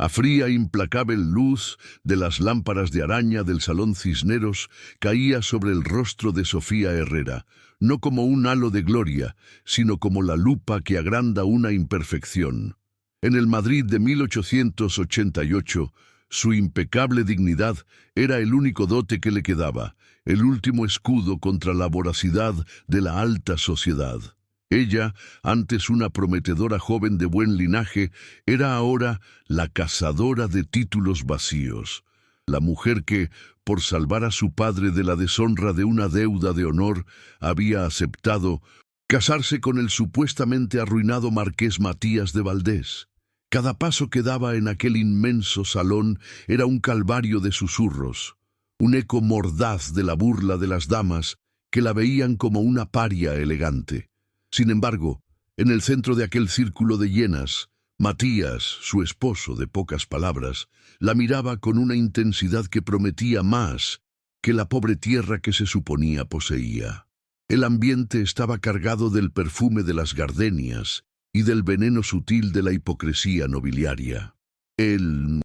A fría e implacable luz de las lámparas de araña del Salón Cisneros caía sobre el rostro de Sofía Herrera, no como un halo de gloria, sino como la lupa que agranda una imperfección. En el Madrid de 1888, su impecable dignidad era el único dote que le quedaba, el último escudo contra la voracidad de la alta sociedad. Ella, antes una prometedora joven de buen linaje, era ahora la cazadora de títulos vacíos, la mujer que, por salvar a su padre de la deshonra de una deuda de honor, había aceptado casarse con el supuestamente arruinado marqués Matías de Valdés. Cada paso que daba en aquel inmenso salón era un calvario de susurros, un eco mordaz de la burla de las damas que la veían como una paria elegante. Sin embargo, en el centro de aquel círculo de hienas, Matías, su esposo de pocas palabras, la miraba con una intensidad que prometía más que la pobre tierra que se suponía poseía. El ambiente estaba cargado del perfume de las gardenias y del veneno sutil de la hipocresía nobiliaria. El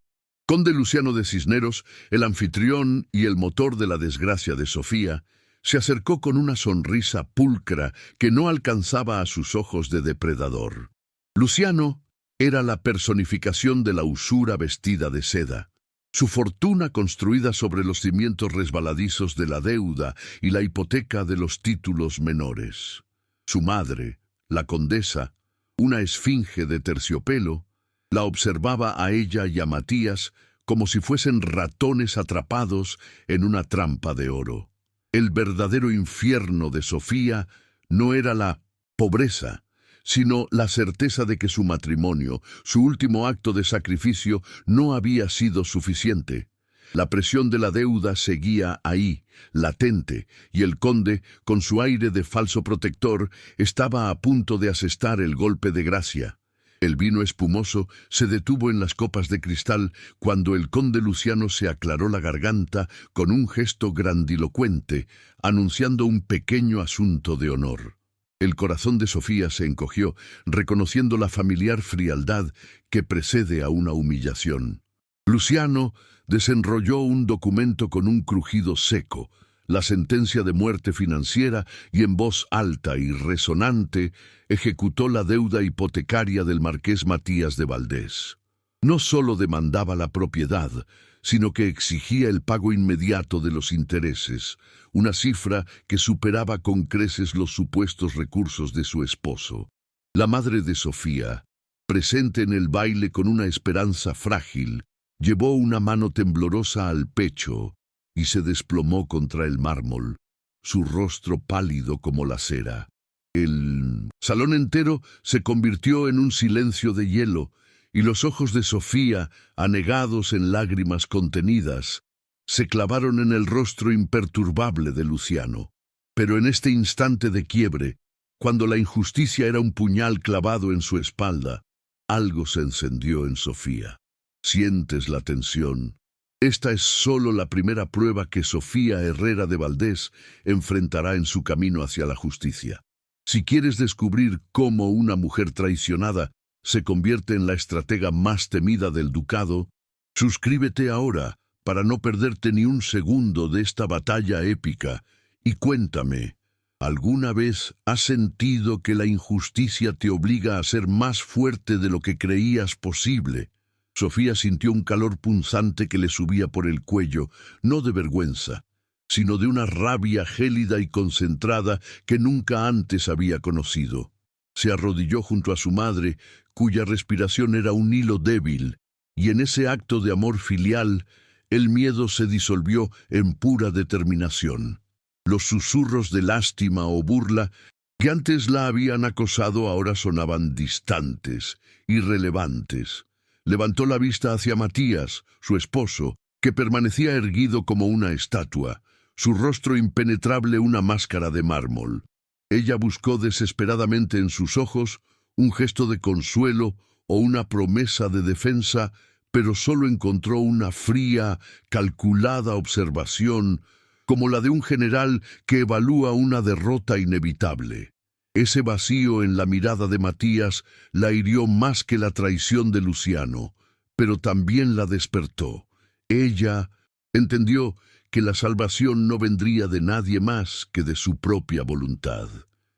conde Luciano de Cisneros, el anfitrión y el motor de la desgracia de Sofía, se acercó con una sonrisa pulcra que no alcanzaba a sus ojos de depredador. Luciano era la personificación de la usura vestida de seda. Su fortuna construida sobre los cimientos resbaladizos de la deuda y la hipoteca de los títulos menores. Su madre, la condesa, una esfinge de terciopelo, la observaba a ella y a Matías como si fuesen ratones atrapados en una trampa de oro. El verdadero infierno de Sofía no era la pobreza, sino la certeza de que su matrimonio, su último acto de sacrificio, no había sido suficiente. La presión de la deuda seguía ahí, latente, y el conde, con su aire de falso protector, estaba a punto de asestar el golpe de gracia. El vino espumoso se detuvo en las copas de cristal cuando el conde Luciano se aclaró la garganta con un gesto grandilocuente, anunciando un pequeño asunto de honor. El corazón de Sofía se encogió, reconociendo la familiar frialdad que precede a una humillación. Luciano desenrolló un documento con un crujido seco, la sentencia de muerte financiera, y en voz alta y resonante ejecutó la deuda hipotecaria del marqués Matías de Valdés. No solo demandaba la propiedad, sino que exigía el pago inmediato de los intereses, una cifra que superaba con creces los supuestos recursos de su esposo. La madre de Sofía, presente en el baile con una esperanza frágil, llevó una mano temblorosa al pecho y se desplomó contra el mármol, su rostro pálido como la cera. El salón entero se convirtió en un silencio de hielo, y los ojos de Sofía, anegados en lágrimas contenidas, se clavaron en el rostro imperturbable de Luciano. Pero en este instante de quiebre, cuando la injusticia era un puñal clavado en su espalda, algo se encendió en Sofía. ¿Sientes la tensión? Esta es solo la primera prueba que Sofía Herrera de Valdés enfrentará en su camino hacia la justicia. Si quieres descubrir cómo una mujer traicionada se convierte en la estratega más temida del ducado, suscríbete ahora para no perderte ni un segundo de esta batalla épica y cuéntame, ¿alguna vez has sentido que la injusticia te obliga a ser más fuerte de lo que creías posible? Sofía sintió un calor punzante que le subía por el cuello, no de vergüenza, sino de una rabia gélida y concentrada que nunca antes había conocido. Se arrodilló junto a su madre, cuya respiración era un hilo débil, y en ese acto de amor filial, el miedo se disolvió en pura determinación. Los susurros de lástima o burla que antes la habían acosado ahora sonaban distantes, irrelevantes. Levantó la vista hacia Matías, su esposo, que permanecía erguido como una estatua, su rostro impenetrable una máscara de mármol. Ella buscó desesperadamente en sus ojos un gesto de consuelo o una promesa de defensa, pero solo encontró una fría, calculada observación, como la de un general que evalúa una derrota inevitable. Ese vacío en la mirada de Matías la hirió más que la traición de Luciano, pero también la despertó. Ella entendió que la salvación no vendría de nadie más que de su propia voluntad.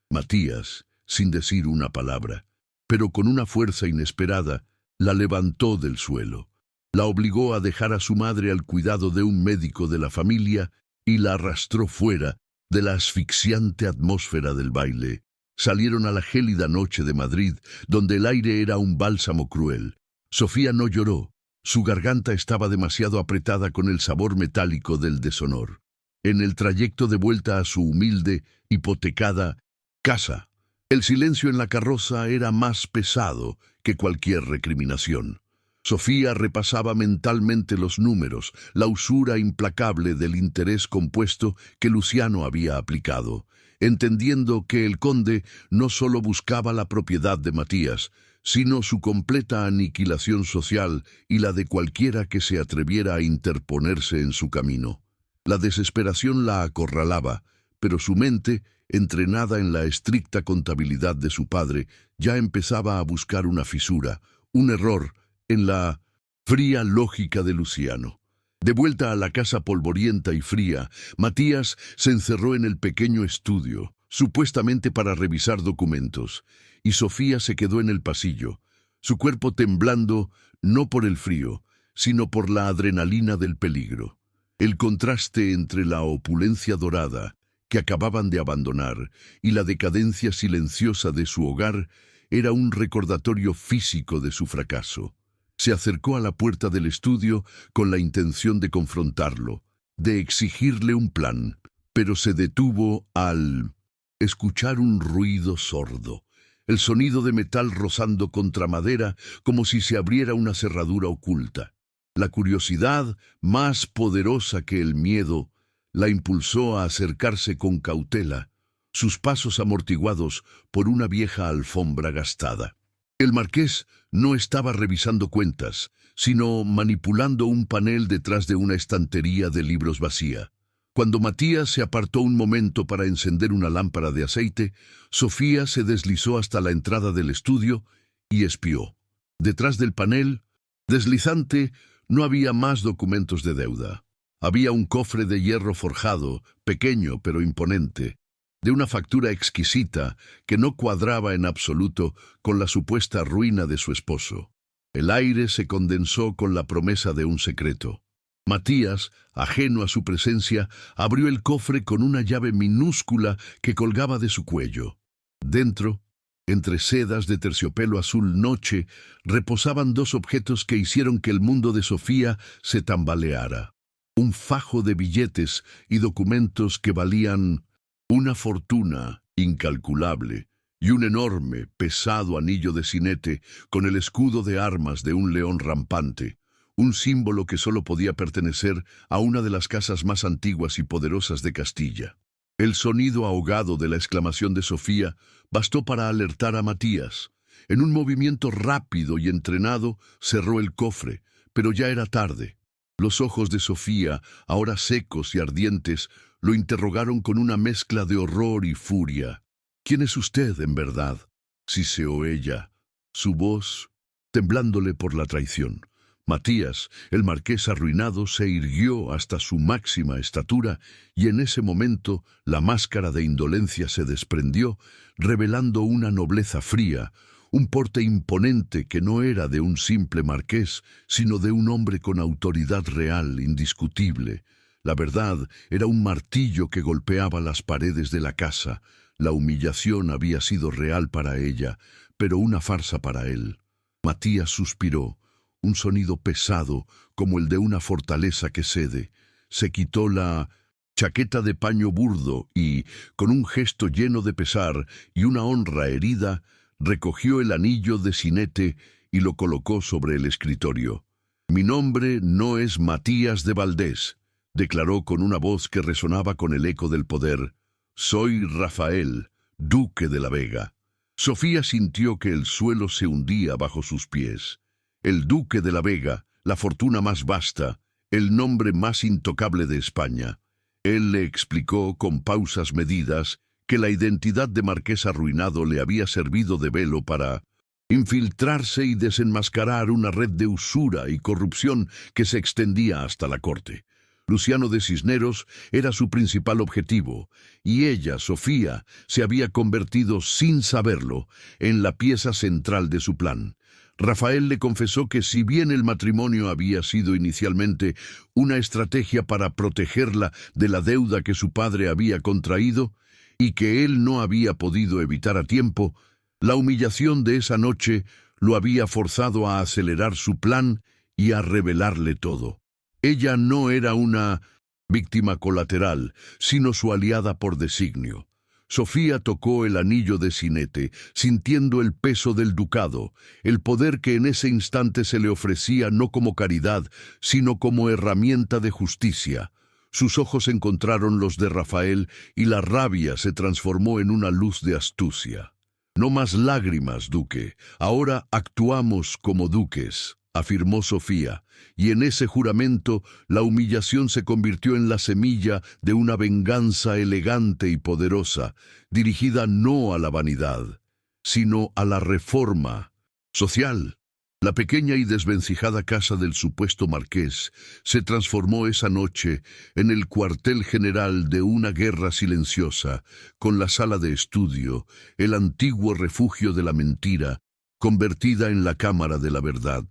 Matías, sin decir una palabra, pero con una fuerza inesperada, la levantó del suelo. La obligó a dejar a su madre al cuidado de un médico de la familia y la arrastró fuera de la asfixiante atmósfera del baile. Salieron a la gélida noche de Madrid, donde el aire era un bálsamo cruel. Sofía no lloró. Su garganta estaba demasiado apretada con el sabor metálico del deshonor. En el trayecto de vuelta a su humilde, hipotecada casa, el silencio en la carroza era más pesado que cualquier recriminación. Sofía repasaba mentalmente los números, la usura implacable del interés compuesto que Luciano había aplicado, entendiendo que el conde no solo buscaba la propiedad de Matías, sino su completa aniquilación social y la de cualquiera que se atreviera a interponerse en su camino. La desesperación la acorralaba, pero su mente, entrenada en la estricta contabilidad de su padre, ya empezaba a buscar una fisura, un error, en la fría lógica de Luciano. De vuelta a la casa polvorienta y fría, Matías se encerró en el pequeño estudio, supuestamente para revisar documentos, y Sofía se quedó en el pasillo, su cuerpo temblando no por el frío, sino por la adrenalina del peligro. El contraste entre la opulencia dorada que acababan de abandonar y la decadencia silenciosa de su hogar era un recordatorio físico de su fracaso. Se acercó a la puerta del estudio con la intención de confrontarlo, de exigirle un plan, pero se detuvo al escuchar un ruido sordo, el sonido de metal rozando contra madera como si se abriera una cerradura oculta. La curiosidad, más poderosa que el miedo, la impulsó a acercarse con cautela, sus pasos amortiguados por una vieja alfombra gastada. El marqués no estaba revisando cuentas, sino manipulando un panel detrás de una estantería de libros vacía. Cuando Matías se apartó un momento para encender una lámpara de aceite, Sofía se deslizó hasta la entrada del estudio y espió. Detrás del panel, deslizante, no había más documentos de deuda. Había un cofre de hierro forjado, pequeño pero imponente, de una factura exquisita que no cuadraba en absoluto con la supuesta ruina de su esposo. El aire se condensó con la promesa de un secreto. Matías, ajeno a su presencia, abrió el cofre con una llave minúscula que colgaba de su cuello. Dentro, entre sedas de terciopelo azul noche, reposaban dos objetos que hicieron que el mundo de Sofía se tambaleara. Un fajo de billetes y documentos que valían una fortuna incalculable y un enorme, pesado anillo de cinete con el escudo de armas de un león rampante, un símbolo que solo podía pertenecer a una de las casas más antiguas y poderosas de Castilla. El sonido ahogado de la exclamación de Sofía bastó para alertar a Matías. En un movimiento rápido y entrenado cerró el cofre, pero ya era tarde. Los ojos de Sofía, ahora secos y ardientes, lo interrogaron con una mezcla de horror y furia. «¿Quién es usted, en verdad?», siseó ella, su voz temblándole por la traición. Matías, el marqués arruinado, se irguió hasta su máxima estatura y en ese momento la máscara de indolencia se desprendió, revelando una nobleza fría, un porte imponente que no era de un simple marqués, sino de un hombre con autoridad real, indiscutible. La verdad era un martillo que golpeaba las paredes de la casa. La humillación había sido real para ella, pero una farsa para él. Matías suspiró, un sonido pesado como el de una fortaleza que cede. Se quitó la chaqueta de paño burdo y, con un gesto lleno de pesar y una honra herida, recogió el anillo de cinete y lo colocó sobre el escritorio. «Mi nombre no es Matías de Valdés», declaró con una voz que resonaba con el eco del poder. «Soy Rafael, duque de la Vega». Sofía sintió que el suelo se hundía bajo sus pies. El duque de la Vega, la fortuna más vasta, el nombre más intocable de España. Él le explicó con pausas medidas que la identidad de marqués arruinado le había servido de velo para infiltrarse y desenmascarar una red de usura y corrupción que se extendía hasta la corte. Luciano de Cisneros era su principal objetivo, y ella, Sofía, se había convertido, sin saberlo, en la pieza central de su plan. Rafael le confesó que si bien el matrimonio había sido inicialmente una estrategia para protegerla de la deuda que su padre había contraído, y que él no había podido evitar a tiempo, la humillación de esa noche lo había forzado a acelerar su plan y a revelarle todo. Ella no era una víctima colateral, sino su aliada por designio. Sofía tocó el anillo de cinete, sintiendo el peso del ducado, el poder que en ese instante se le ofrecía no como caridad, sino como herramienta de justicia. Sus ojos encontraron los de Rafael y la rabia se transformó en una luz de astucia. «No más lágrimas, duque. Ahora actuamos como duques», afirmó Sofía, y en ese juramento la humillación se convirtió en la semilla de una venganza elegante y poderosa, dirigida no a la vanidad, sino a la reforma social. La pequeña y desvencijada casa del supuesto marqués se transformó esa noche en el cuartel general de una guerra silenciosa, con la sala de estudio, el antiguo refugio de la mentira, convertida en la cámara de la verdad.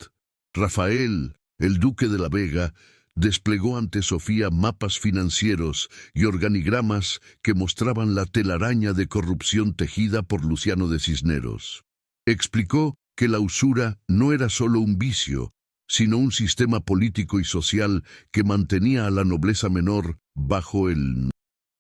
Rafael, el duque de la Vega, desplegó ante Sofía mapas financieros y organigramas que mostraban la telaraña de corrupción tejida por Luciano de Cisneros. Explicó que la usura no era solo un vicio, sino un sistema político y social que mantenía a la nobleza menor bajo el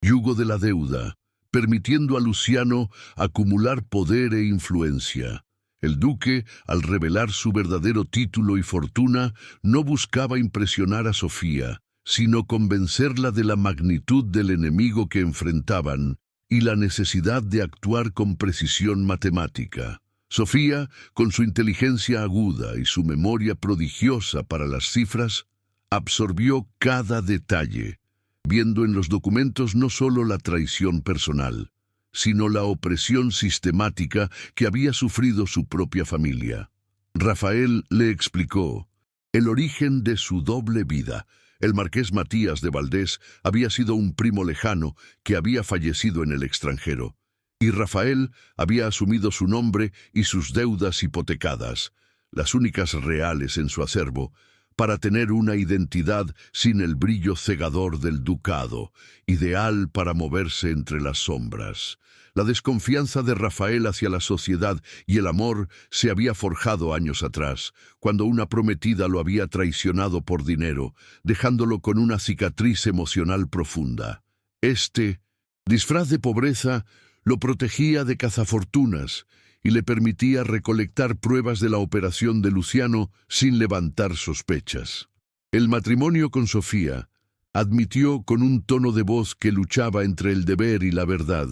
yugo de la deuda, permitiendo a Luciano acumular poder e influencia. El duque, al revelar su verdadero título y fortuna, no buscaba impresionar a Sofía, sino convencerla de la magnitud del enemigo que enfrentaban y la necesidad de actuar con precisión matemática. Sofía, con su inteligencia aguda y su memoria prodigiosa para las cifras, absorbió cada detalle, viendo en los documentos no solo la traición personal, sino la opresión sistemática que había sufrido su propia familia. Rafael le explicó el origen de su doble vida. El marqués Matías de Valdés había sido un primo lejano que había fallecido en el extranjero, y Rafael había asumido su nombre y sus deudas hipotecadas, las únicas reales en su acervo, para tener una identidad sin el brillo cegador del ducado, ideal para moverse entre las sombras. La desconfianza de Rafael hacia la sociedad y el amor se había forjado años atrás, cuando una prometida lo había traicionado por dinero, dejándolo con una cicatriz emocional profunda. Este disfraz de pobreza lo protegía de cazafortunas y le permitía recolectar pruebas de la operación de Luciano sin levantar sospechas. El matrimonio con Sofía, admitió con un tono de voz que luchaba entre el deber y la verdad,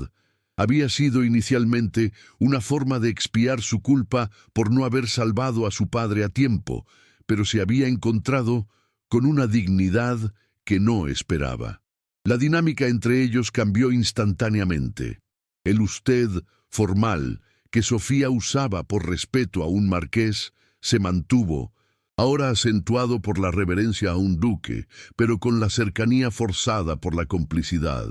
había sido inicialmente una forma de expiar su culpa por no haber salvado a su padre a tiempo, pero se había encontrado con una dignidad que no esperaba. La dinámica entre ellos cambió instantáneamente. El usted formal que Sofía usaba por respeto a un marqués se mantuvo, ahora acentuado por la reverencia a un duque, pero con la cercanía forzada por la complicidad.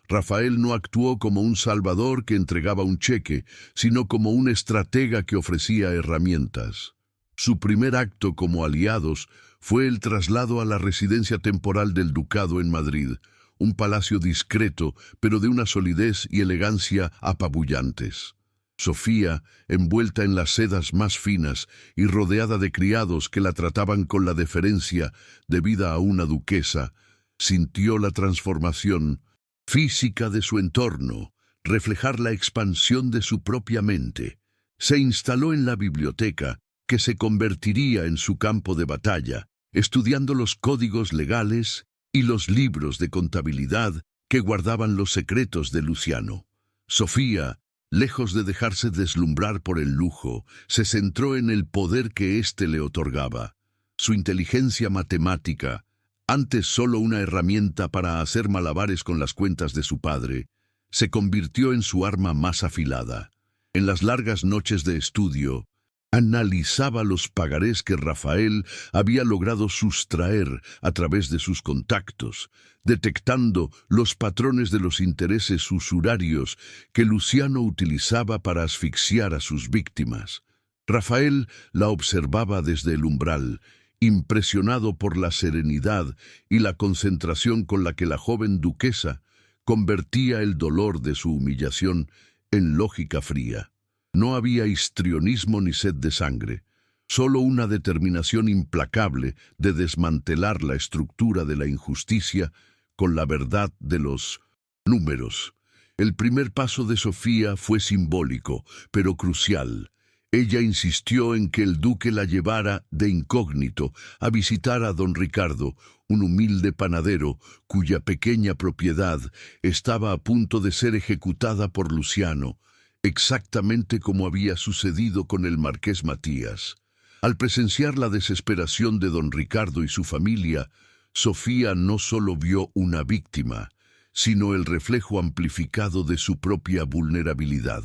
Rafael no actuó como un salvador que entregaba un cheque, sino como un estratega que ofrecía herramientas. Su primer acto como aliados fue el traslado a la residencia temporal del ducado en Madrid, un palacio discreto, pero de una solidez y elegancia apabullantes. Sofía, envuelta en las sedas más finas y rodeada de criados que la trataban con la deferencia debida a una duquesa, sintió la transformación física de su entorno, reflejar la expansión de su propia mente. Se instaló en la biblioteca, que se convertiría en su campo de batalla, estudiando los códigos legales y los libros de contabilidad que guardaban los secretos de Luciano. Sofía, lejos de dejarse deslumbrar por el lujo, se centró en el poder que éste le otorgaba. Su inteligencia matemática, antes solo una herramienta para hacer malabares con las cuentas de su padre, se convirtió en su arma más afilada. En las largas noches de estudio, Analizaba los pagarés que Rafael había logrado sustraer a través de sus contactos, detectando los patrones de los intereses usurarios que Luciano utilizaba para asfixiar a sus víctimas. Rafael la observaba desde el umbral, impresionado por la serenidad y la concentración con la que la joven duquesa convertía el dolor de su humillación en lógica fría. No había histrionismo ni sed de sangre, solo una determinación implacable de desmantelar la estructura de la injusticia con la verdad de los números. El primer paso de Sofía fue simbólico, pero crucial. Ella insistió en que el duque la llevara de incógnito a visitar a don Ricardo, un humilde panadero cuya pequeña propiedad estaba a punto de ser ejecutada por Luciano, exactamente como había sucedido con el marqués Matías. Al presenciar la desesperación de don Ricardo y su familia, Sofía no solo vio una víctima, sino el reflejo amplificado de su propia vulnerabilidad.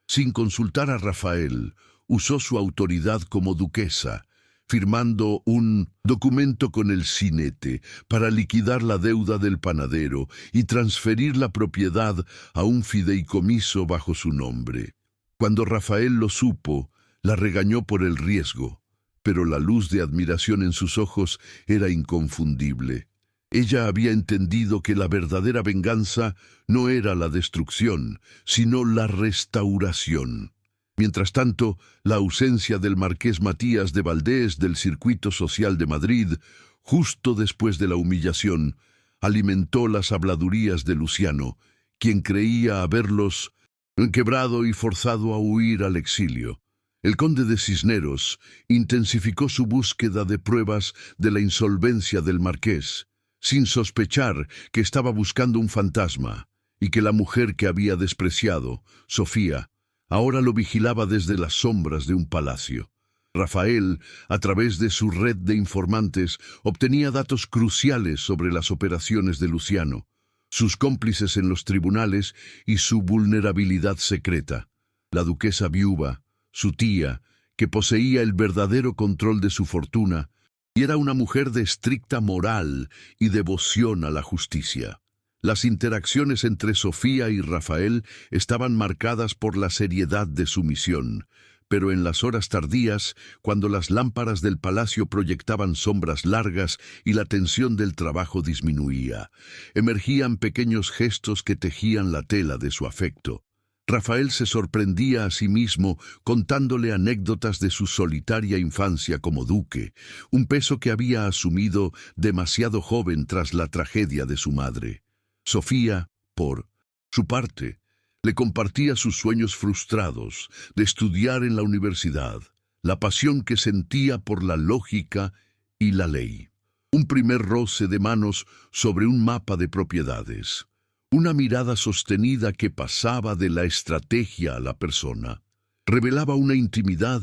Sin consultar a Rafael, usó su autoridad como duquesa, firmando un documento con el cinete para liquidar la deuda del panadero y transferir la propiedad a un fideicomiso bajo su nombre. Cuando Rafael lo supo, la regañó por el riesgo, pero la luz de admiración en sus ojos era inconfundible. Ella había entendido que la verdadera venganza no era la destrucción, sino la restauración. Mientras tanto, la ausencia del marqués Matías de Valdés del circuito social de Madrid, justo después de la humillación, alimentó las habladurías de Luciano, quien creía haberlos quebrado y forzado a huir al exilio. El conde de Cisneros intensificó su búsqueda de pruebas de la insolvencia del marqués, sin sospechar que estaba buscando un fantasma, y que la mujer que había despreciado, Sofía, ahora lo vigilaba desde las sombras de un palacio. Rafael, a través de su red de informantes, obtenía datos cruciales sobre las operaciones de Luciano, sus cómplices en los tribunales y su vulnerabilidad secreta. La duquesa viuva, su tía, que poseía el verdadero control de su fortuna, y era una mujer de estricta moral y devoción a la justicia. Las interacciones entre Sofía y Rafael estaban marcadas por la seriedad de su misión, pero en las horas tardías, cuando las lámparas del palacio proyectaban sombras largas y la tensión del trabajo disminuía, emergían pequeños gestos que tejían la tela de su afecto. Rafael se sorprendía a sí mismo contándole anécdotas de su solitaria infancia como duque, un peso que había asumido demasiado joven tras la tragedia de su madre. Sofía, por su parte, le compartía sus sueños frustrados de estudiar en la universidad, la pasión que sentía por la lógica y la ley. Un primer roce de manos sobre un mapa de propiedades. Una mirada sostenida que pasaba de la estrategia a la persona. Revelaba una intimidad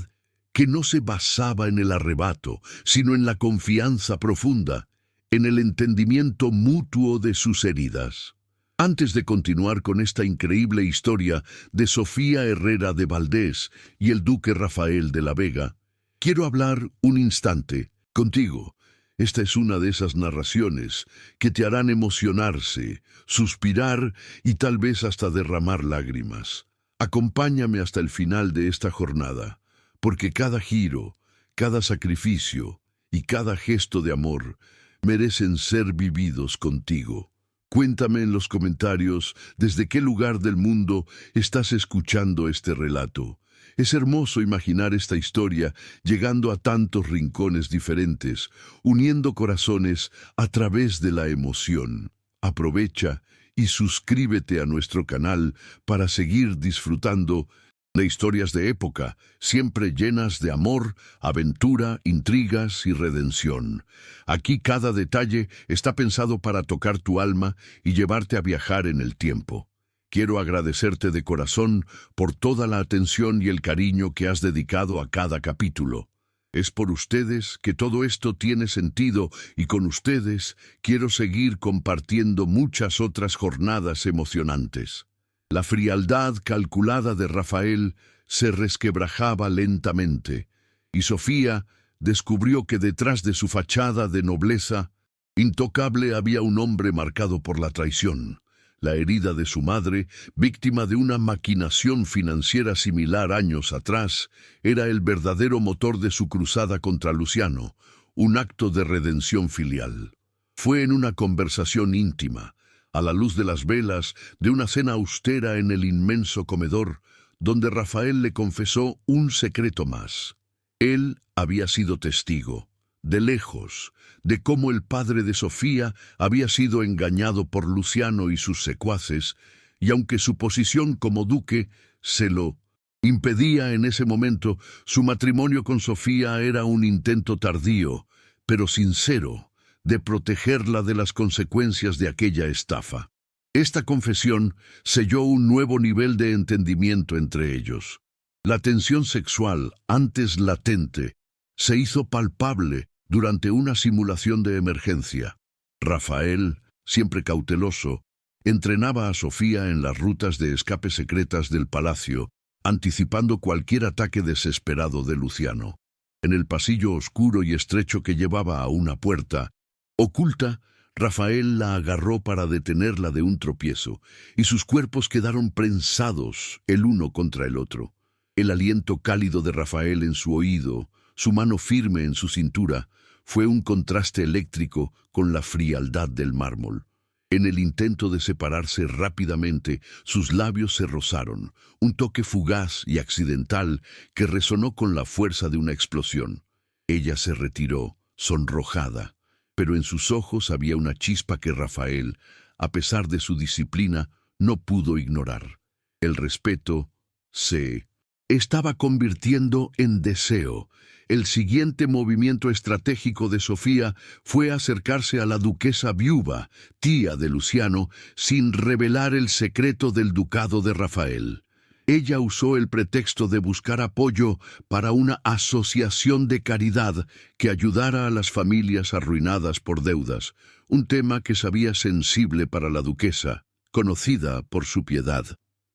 que no se basaba en el arrebato, sino en la confianza profunda, en el entendimiento mutuo de sus heridas. Antes de continuar con esta increíble historia de Sofía Herrera de Valdés y el duque Rafael de la Vega, quiero hablar un instante contigo. Esta es una de esas narraciones que te harán emocionarse, suspirar y tal vez hasta derramar lágrimas. Acompáñame hasta el final de esta jornada, porque cada giro, cada sacrificio y cada gesto de amor merecen ser vividos contigo. Cuéntame en los comentarios desde qué lugar del mundo estás escuchando este relato. Es hermoso imaginar esta historia llegando a tantos rincones diferentes, uniendo corazones a través de la emoción. Aprovecha y suscríbete a nuestro canal para seguir disfrutando de historias de época, siempre llenas de amor, aventura, intrigas y redención. Aquí cada detalle está pensado para tocar tu alma y llevarte a viajar en el tiempo. Quiero agradecerte de corazón por toda la atención y el cariño que has dedicado a cada capítulo. Es por ustedes que todo esto tiene sentido y con ustedes quiero seguir compartiendo muchas otras jornadas emocionantes. La frialdad calculada de Rafael se resquebrajaba lentamente, y Sofía descubrió que detrás de su fachada de nobleza intocable había un hombre marcado por la traición, la herida de su madre, víctima de una maquinación financiera similar años atrás, era el verdadero motor de su cruzada contra Luciano, un acto de redención filial. Fue en una conversación íntima, a la luz de las velas de una cena austera en el inmenso comedor, donde Rafael le confesó un secreto más. Él había sido testigo, de lejos, de cómo el padre de Sofía había sido engañado por Luciano y sus secuaces, y aunque su posición como duque se lo impedía en ese momento, su matrimonio con Sofía era un intento tardío, pero sincero, de protegerla de las consecuencias de aquella estafa. Esta confesión selló un nuevo nivel de entendimiento entre ellos. La tensión sexual, antes latente, se hizo palpable durante una simulación de emergencia. Rafael, siempre cauteloso, entrenaba a Sofía en las rutas de escape secretas del palacio, anticipando cualquier ataque desesperado de Luciano. En el pasillo oscuro y estrecho que llevaba a una puerta oculta, Rafael la agarró para detenerla de un tropiezo, y sus cuerpos quedaron prensados el uno contra el otro. El aliento cálido de Rafael en su oído, su mano firme en su cintura, fue un contraste eléctrico con la frialdad del mármol. En el intento de separarse rápidamente, sus labios se rozaron, un toque fugaz y accidental que resonó con la fuerza de una explosión. Ella se retiró, sonrojada, pero en sus ojos había una chispa que Rafael, a pesar de su disciplina, no pudo ignorar. El respeto se estaba convirtiendo en deseo. El siguiente movimiento estratégico de Sofía fue acercarse a la duquesa viuda, tía de Luciano, sin revelar el secreto del ducado de Rafael. Ella usó el pretexto de buscar apoyo para una asociación de caridad que ayudara a las familias arruinadas por deudas, un tema que sabía sensible para la duquesa, conocida por su piedad.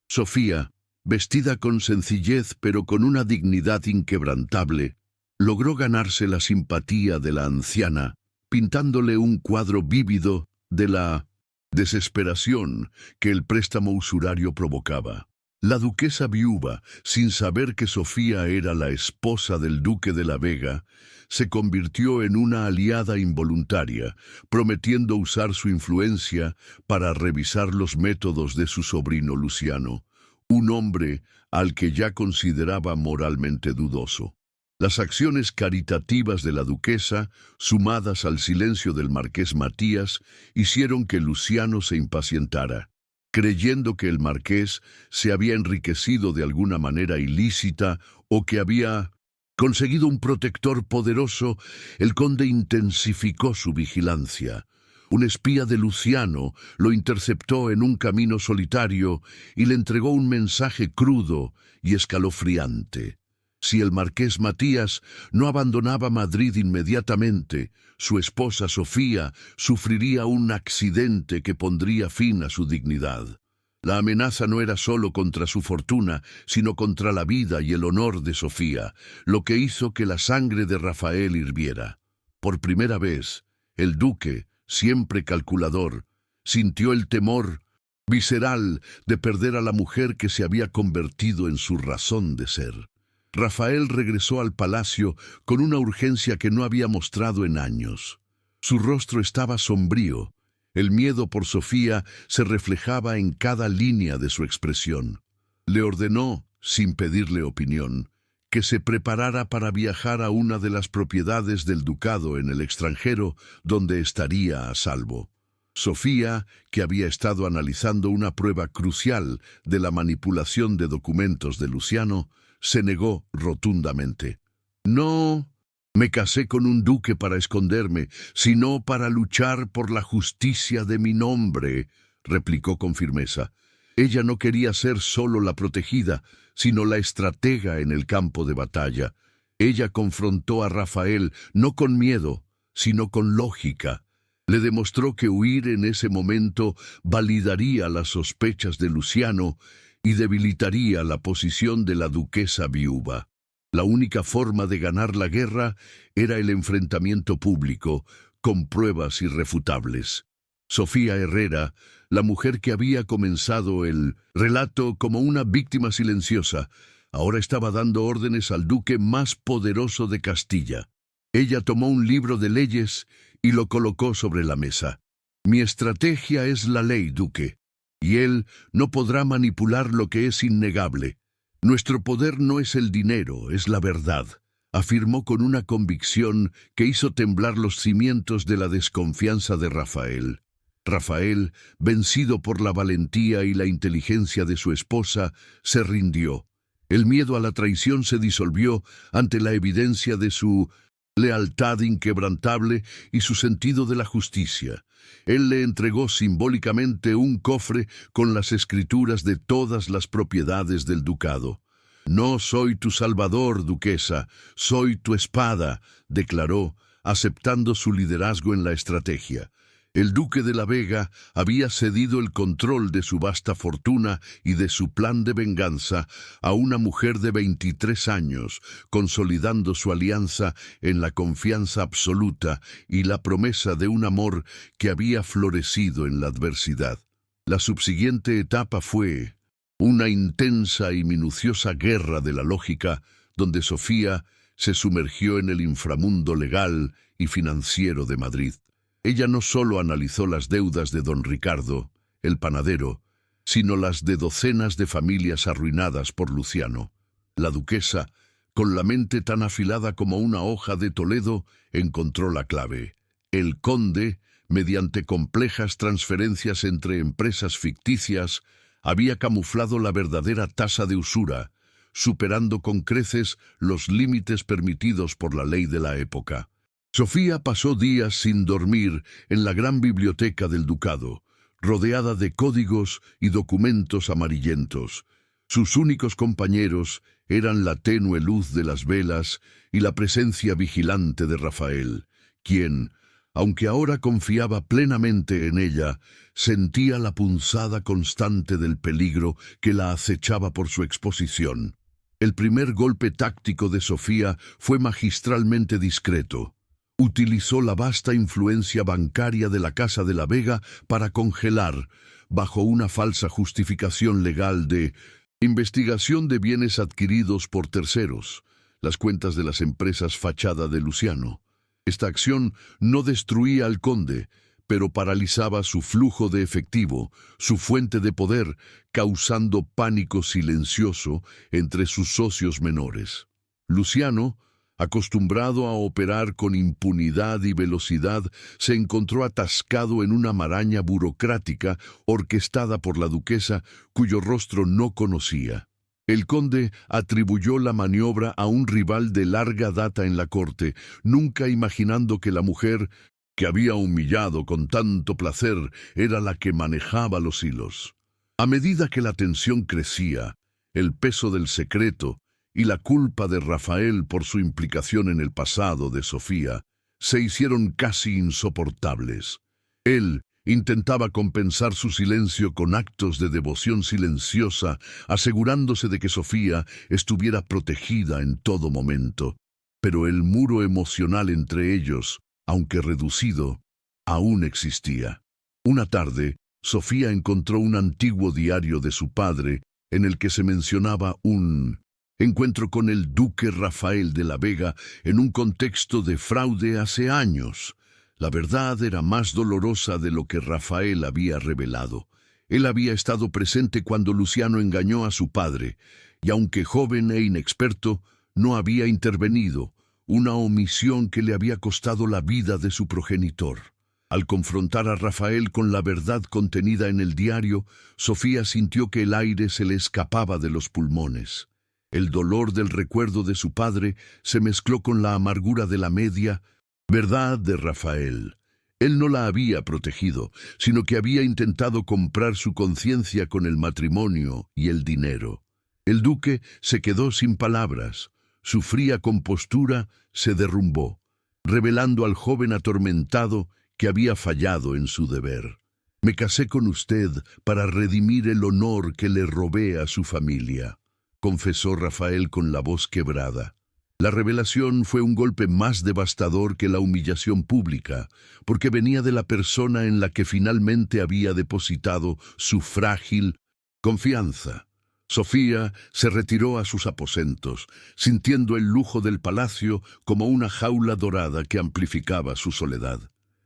Sofía, vestida con sencillez pero con una dignidad inquebrantable, logró ganarse la simpatía de la anciana, pintándole un cuadro vívido de la desesperación que el préstamo usurario provocaba. La duquesa viuda, sin saber que Sofía era la esposa del duque de la Vega, se convirtió en una aliada involuntaria, prometiendo usar su influencia para revisar los métodos de su sobrino Luciano, un hombre al que ya consideraba moralmente dudoso. Las acciones caritativas de la duquesa, sumadas al silencio del marqués Matías, hicieron que Luciano se impacientara. Creyendo que el marqués se había enriquecido de alguna manera ilícita o que había conseguido un protector poderoso, el conde intensificó su vigilancia. Un espía de Luciano lo interceptó en un camino solitario y le entregó un mensaje crudo y escalofriante. Si el marqués Matías no abandonaba Madrid inmediatamente, su esposa Sofía sufriría un accidente que pondría fin a su dignidad. La amenaza no era solo contra su fortuna, sino contra la vida y el honor de Sofía, lo que hizo que la sangre de Rafael hirviera. Por primera vez, el duque, siempre calculador, sintió el temor visceral de perder a la mujer que se había convertido en su razón de ser. Rafael regresó al palacio con una urgencia que no había mostrado en años. Su rostro estaba sombrío. El miedo por Sofía se reflejaba en cada línea de su expresión. Le ordenó, sin pedirle opinión, que se preparara para viajar a una de las propiedades del ducado en el extranjero, donde estaría a salvo. Sofía, que había estado analizando una prueba crucial de la manipulación de documentos de Luciano, se negó rotundamente. No me casé con un duque para esconderme, sino para luchar por la justicia de mi nombre, replicó con firmeza. Ella no quería ser solo la protegida, sino la estratega en el campo de batalla. Ella confrontó a Rafael no con miedo, sino con lógica. Le demostró que huir en ese momento validaría las sospechas de Luciano y debilitaría la posición de la duquesa viuva. La única forma de ganar la guerra era el enfrentamiento público, con pruebas irrefutables. Sofía Herrera, la mujer que había comenzado el relato como una víctima silenciosa, ahora estaba dando órdenes al duque más poderoso de Castilla. Ella tomó un libro de leyes y lo colocó sobre la mesa. «Mi estrategia es la ley, duque, y él no podrá manipular lo que es innegable. Nuestro poder no es el dinero, es la verdad», afirmó con una convicción que hizo temblar los cimientos de la desconfianza de Rafael. Rafael, vencido por la valentía y la inteligencia de su esposa, se rindió. El miedo a la traición se disolvió ante la evidencia de su lealtad inquebrantable y su sentido de la justicia. Él le entregó simbólicamente un cofre con las escrituras de todas las propiedades del ducado. «No soy tu salvador, duquesa, soy tu espada», declaró, aceptando su liderazgo en la estrategia. El duque de la Vega había cedido el control de su vasta fortuna y de su plan de venganza a una mujer de 23 años, consolidando su alianza en la confianza absoluta y la promesa de un amor que había florecido en la adversidad. La subsiguiente etapa fue una intensa y minuciosa guerra de la lógica, donde Sofía se sumergió en el inframundo legal y financiero de Madrid. Ella no solo analizó las deudas de don Ricardo, el panadero, sino las de docenas de familias arruinadas por Luciano. La duquesa, con la mente tan afilada como una hoja de Toledo, encontró la clave. El conde, mediante complejas transferencias entre empresas ficticias, había camuflado la verdadera tasa de usura, superando con creces los límites permitidos por la ley de la época. Sofía pasó días sin dormir en la gran biblioteca del ducado, rodeada de códigos y documentos amarillentos. Sus únicos compañeros eran la tenue luz de las velas y la presencia vigilante de Rafael, quien, aunque ahora confiaba plenamente en ella, sentía la punzada constante del peligro que la acechaba por su exposición. El primer golpe táctico de Sofía fue magistralmente discreto. Utilizó la vasta influencia bancaria de la Casa de la Vega para congelar, bajo una falsa justificación legal de investigación de bienes adquiridos por terceros, las cuentas de las empresas fachada de Luciano. Esta acción no destruía al conde, pero paralizaba su flujo de efectivo, su fuente de poder, causando pánico silencioso entre sus socios menores. Luciano, acostumbrado a operar con impunidad y velocidad, se encontró atascado en una maraña burocrática orquestada por la duquesa, cuyo rostro no conocía. El conde atribuyó la maniobra a un rival de larga data en la corte, nunca imaginando que la mujer que había humillado con tanto placer era la que manejaba los hilos. A medida que la tensión crecía, el peso del secreto y la culpa de Rafael por su implicación en el pasado de Sofía se hicieron casi insoportables. Él intentaba compensar su silencio con actos de devoción silenciosa, asegurándose de que Sofía estuviera protegida en todo momento. Pero el muro emocional entre ellos, aunque reducido, aún existía. Una tarde, Sofía encontró un antiguo diario de su padre en el que se mencionaba un encuentro con el duque Rafael de la Vega en un contexto de fraude hace años. La verdad era más dolorosa de lo que Rafael había revelado. Él había estado presente cuando Luciano engañó a su padre, y aunque joven e inexperto, no había intervenido, una omisión que le había costado la vida de su progenitor. Al confrontar a Rafael con la verdad contenida en el diario, Sofía sintió que el aire se le escapaba de los pulmones. El dolor del recuerdo de su padre se mezcló con la amargura de la media verdad de Rafael. Él no la había protegido, sino que había intentado comprar su conciencia con el matrimonio y el dinero. El duque se quedó sin palabras. Su fría compostura se derrumbó, revelando al joven atormentado que había fallado en su deber. Me casé con usted para redimir el honor que le robé a su familia, confesó Rafael con la voz quebrada. La revelación fue un golpe más devastador que la humillación pública, porque venía de la persona en la que finalmente había depositado su frágil confianza. Sofía se retiró a sus aposentos, sintiendo el lujo del palacio como una jaula dorada que amplificaba su soledad.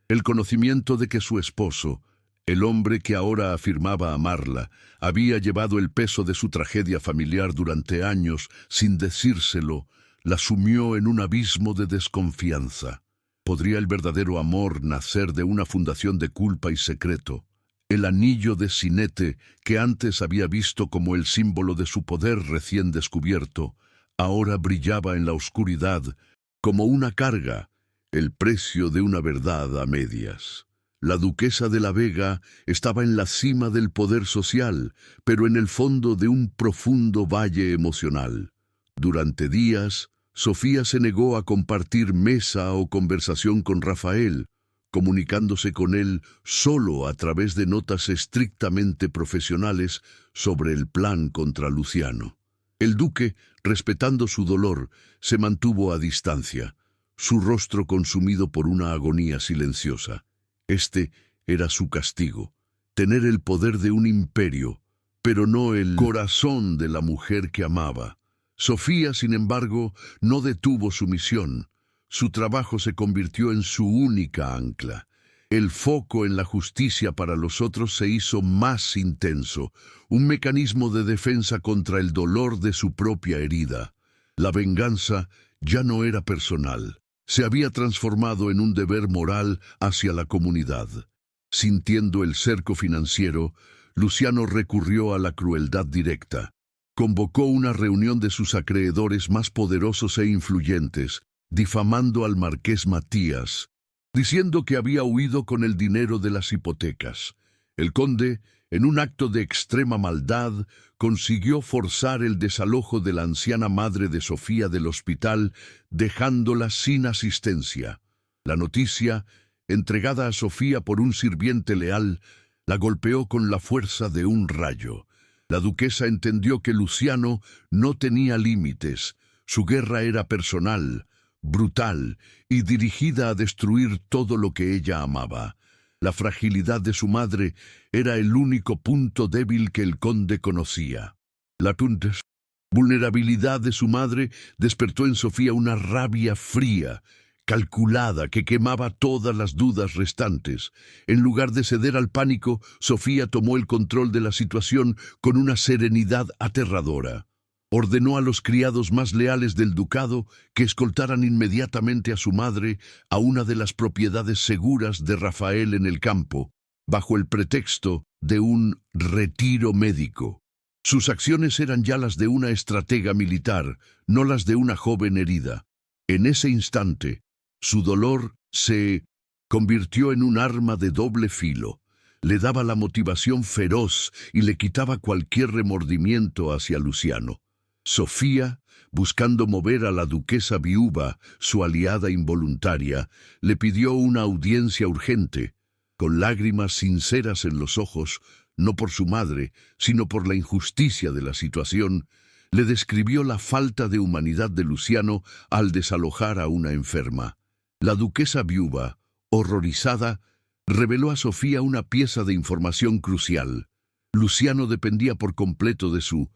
El conocimiento de que su esposo, el hombre que ahora afirmaba amarla, había llevado el peso de su tragedia familiar durante años sin decírselo, la sumió en un abismo de desconfianza. ¿Podría el verdadero amor nacer de una fundación de culpa y secreto? El anillo de cinete, que antes había visto como el símbolo de su poder recién descubierto, ahora brillaba en la oscuridad como una carga, el precio de una verdad a medias. La duquesa de la Vega estaba en la cima del poder social, pero en el fondo de un profundo valle emocional. Durante días, Sofía se negó a compartir mesa o conversación con Rafael, comunicándose con él solo a través de notas estrictamente profesionales sobre el plan contra Luciano. El duque, respetando su dolor, se mantuvo a distancia, su rostro consumido por una agonía silenciosa. Este era su castigo, tener el poder de un imperio, pero no el corazón de la mujer que amaba. Sofía, sin embargo, no detuvo su misión. Su trabajo se convirtió en su única ancla. El foco en la justicia para los otros se hizo más intenso, un mecanismo de defensa contra el dolor de su propia herida. La venganza ya no era personal. Se había transformado en un deber moral hacia la comunidad. Sintiendo el cerco financiero, Luciano recurrió a la crueldad directa. Convocó una reunión de sus acreedores más poderosos e influyentes, difamando al marqués Matías, diciendo que había huido con el dinero de las hipotecas. El conde, en un acto de extrema maldad, consiguió forzar el desalojo de la anciana madre de Sofía del hospital, dejándola sin asistencia. La noticia, entregada a Sofía por un sirviente leal, la golpeó con la fuerza de un rayo. La duquesa entendió que Luciano no tenía límites. Su guerra era personal, brutal y dirigida a destruir todo lo que ella amaba. La fragilidad de su madre era el único punto débil que el conde conocía. La vulnerabilidad de su madre despertó en Sofía una rabia fría, calculada, que quemaba todas las dudas restantes. En lugar de ceder al pánico, Sofía tomó el control de la situación con una serenidad aterradora. Ordenó a los criados más leales del ducado que escoltaran inmediatamente a su madre a una de las propiedades seguras de Rafael en el campo, bajo el pretexto de un retiro médico. Sus acciones eran ya las de una estratega militar, no las de una joven herida. En ese instante, su dolor se convirtió en un arma de doble filo. Le daba la motivación feroz y le quitaba cualquier remordimiento hacia Luciano. Sofía, buscando mover a la duquesa viuva, su aliada involuntaria, le pidió una audiencia urgente, con lágrimas sinceras en los ojos, no por su madre, sino por la injusticia de la situación. Le describió la falta de humanidad de Luciano al desalojar a una enferma. La duquesa viuva, horrorizada, reveló a Sofía una pieza de información crucial. Luciano dependía por completo de su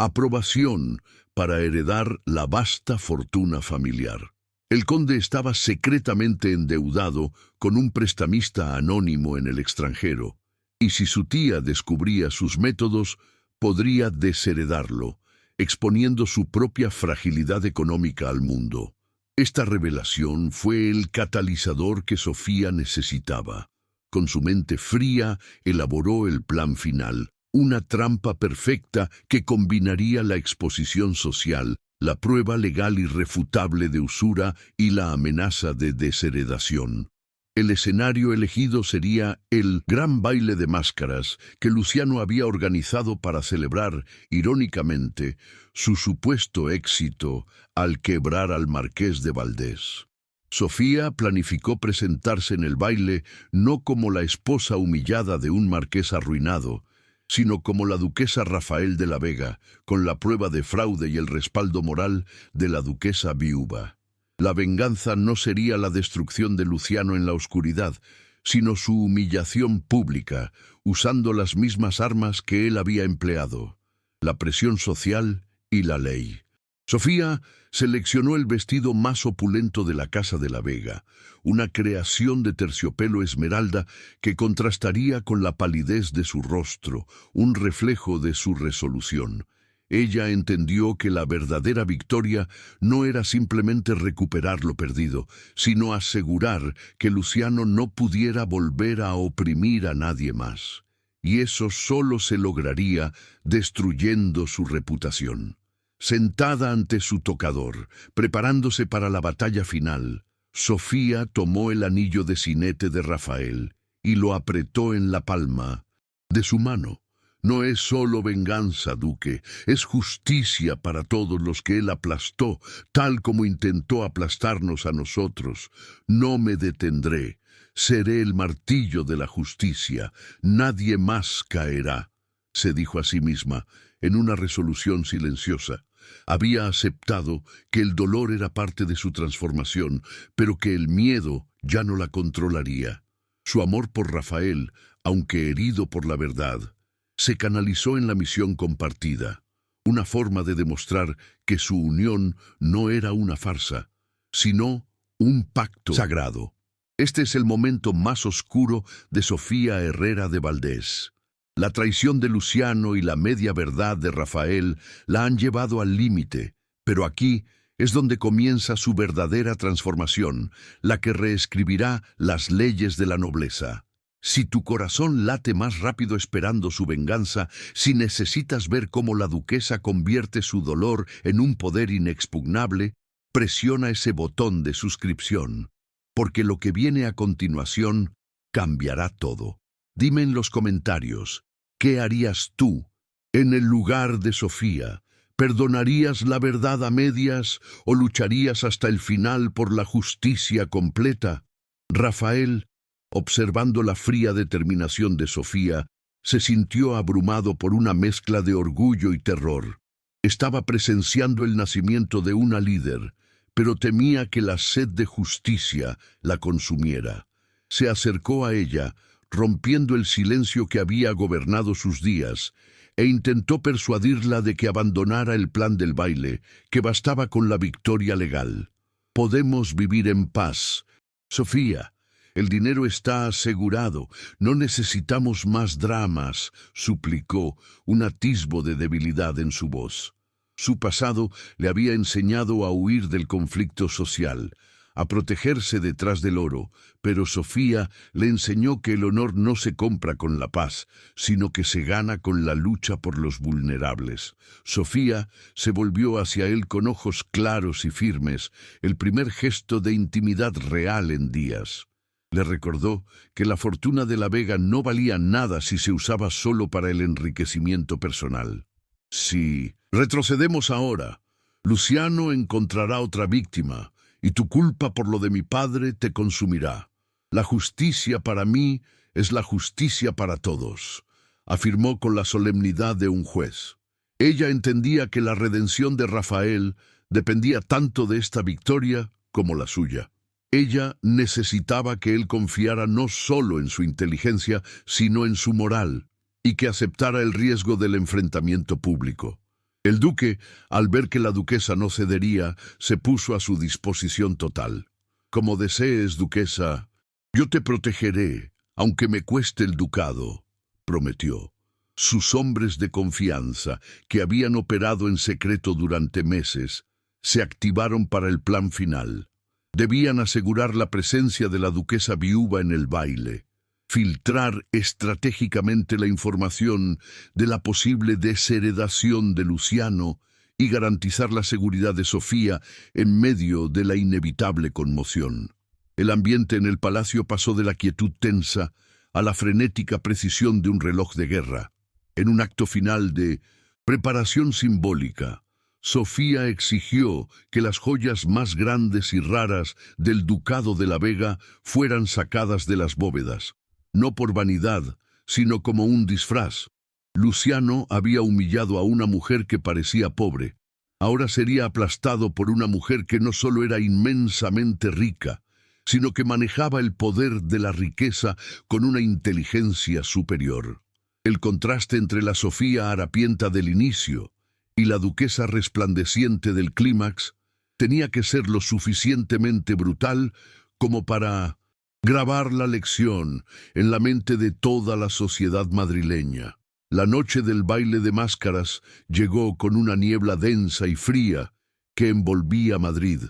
aprobación para heredar la vasta fortuna familiar. El conde estaba secretamente endeudado con un prestamista anónimo en el extranjero, y si su tía descubría sus métodos, podría desheredarlo, exponiendo su propia fragilidad económica al mundo. Esta revelación fue el catalizador que Sofía necesitaba. Con su mente fría, elaboró el plan final, una trampa perfecta que combinaría la exposición social, la prueba legal irrefutable de usura y la amenaza de desheredación. El escenario elegido sería el gran baile de máscaras que Luciano había organizado para celebrar, irónicamente, su supuesto éxito al quebrar al marqués de Valdés. Sofía planificó presentarse en el baile no como la esposa humillada de un marqués arruinado, sino como la duquesa Rafael de la Vega, con la prueba de fraude y el respaldo moral de la duquesa viuda. La venganza no sería la destrucción de Luciano en la oscuridad, sino su humillación pública, usando las mismas armas que él había empleado, la presión social y la ley. Sofía seleccionó el vestido más opulento de la Casa de la Vega, una creación de terciopelo esmeralda que contrastaría con la palidez de su rostro, un reflejo de su resolución. Ella entendió que la verdadera victoria no era simplemente recuperar lo perdido, sino asegurar que Luciano no pudiera volver a oprimir a nadie más. Y eso solo se lograría destruyendo su reputación. Sentada ante su tocador, preparándose para la batalla final, Sofía tomó el anillo de cinete de Rafael y lo apretó en la palma de su mano. No es solo venganza, duque, es justicia para todos los que él aplastó, tal como intentó aplastarnos a nosotros. No me detendré, seré el martillo de la justicia, nadie más caerá, se dijo a sí misma, en una resolución silenciosa. Había aceptado que el dolor era parte de su transformación, pero que el miedo ya no la controlaría. Su amor por Rafael, aunque herido por la verdad, se canalizó en la misión compartida, una forma de demostrar que su unión no era una farsa, sino un pacto sagrado. Este es el momento más oscuro de Sofía Herrera de Valdés. La traición de Luciano y la media verdad de Rafael la han llevado al límite, pero aquí es donde comienza su verdadera transformación, la que reescribirá las leyes de la nobleza. Si tu corazón late más rápido esperando su venganza, si necesitas ver cómo la duquesa convierte su dolor en un poder inexpugnable, presiona ese botón de suscripción, porque lo que viene a continuación cambiará todo. Dime en los comentarios, ¿qué harías tú en el lugar de Sofía? ¿Perdonarías la verdad a medias o lucharías hasta el final por la justicia completa? Rafael, observando la fría determinación de Sofía, se sintió abrumado por una mezcla de orgullo y terror. Estaba presenciando el nacimiento de una líder, pero temía que la sed de justicia la consumiera. Se acercó a ella, rompiendo el silencio que había gobernado sus días, e intentó persuadirla de que abandonara el plan del baile, que bastaba con la victoria legal. Podemos vivir en paz, Sofía. El dinero está asegurado, no necesitamos más dramas, suplicó, un atisbo de debilidad en su voz. Su pasado le había enseñado a huir del conflicto social, a protegerse detrás del oro, pero Sofía le enseñó que el honor no se compra con la paz, sino que se gana con la lucha por los vulnerables. Sofía se volvió hacia él con ojos claros y firmes, el primer gesto de intimidad real en días. Le recordó que la fortuna de la Vega no valía nada si se usaba solo para el enriquecimiento personal. Si retrocedemos ahora, Luciano encontrará otra víctima, y tu culpa por lo de mi padre te consumirá. La justicia para mí es la justicia para todos, afirmó con la solemnidad de un juez. Ella entendía que la redención de Rafael dependía tanto de esta victoria como la suya. Ella necesitaba que él confiara no solo en su inteligencia, sino en su moral, y que aceptara el riesgo del enfrentamiento público. El duque, al ver que la duquesa no cedería, se puso a su disposición total. Como desees, duquesa, yo te protegeré, aunque me cueste el ducado, prometió. Sus hombres de confianza, que habían operado en secreto durante meses, se activaron para el plan final. Debían asegurar la presencia de la duquesa viuda en el baile, filtrar estratégicamente la información de la posible desheredación de Luciano y garantizar la seguridad de Sofía en medio de la inevitable conmoción. El ambiente en el palacio pasó de la quietud tensa a la frenética precisión de un reloj de guerra. En un acto final de preparación simbólica, Sofía exigió que las joyas más grandes y raras del ducado de la Vega fueran sacadas de las bóvedas, no por vanidad, sino como un disfraz. Luciano había humillado a una mujer que parecía pobre. Ahora sería aplastado por una mujer que no solo era inmensamente rica, sino que manejaba el poder de la riqueza con una inteligencia superior. El contraste entre la Sofía harapienta del inicio y la duquesa resplandeciente del clímax tenía que ser lo suficientemente brutal como para grabar la lección en la mente de toda la sociedad madrileña. La noche del baile de máscaras llegó con una niebla densa y fría que envolvía Madrid,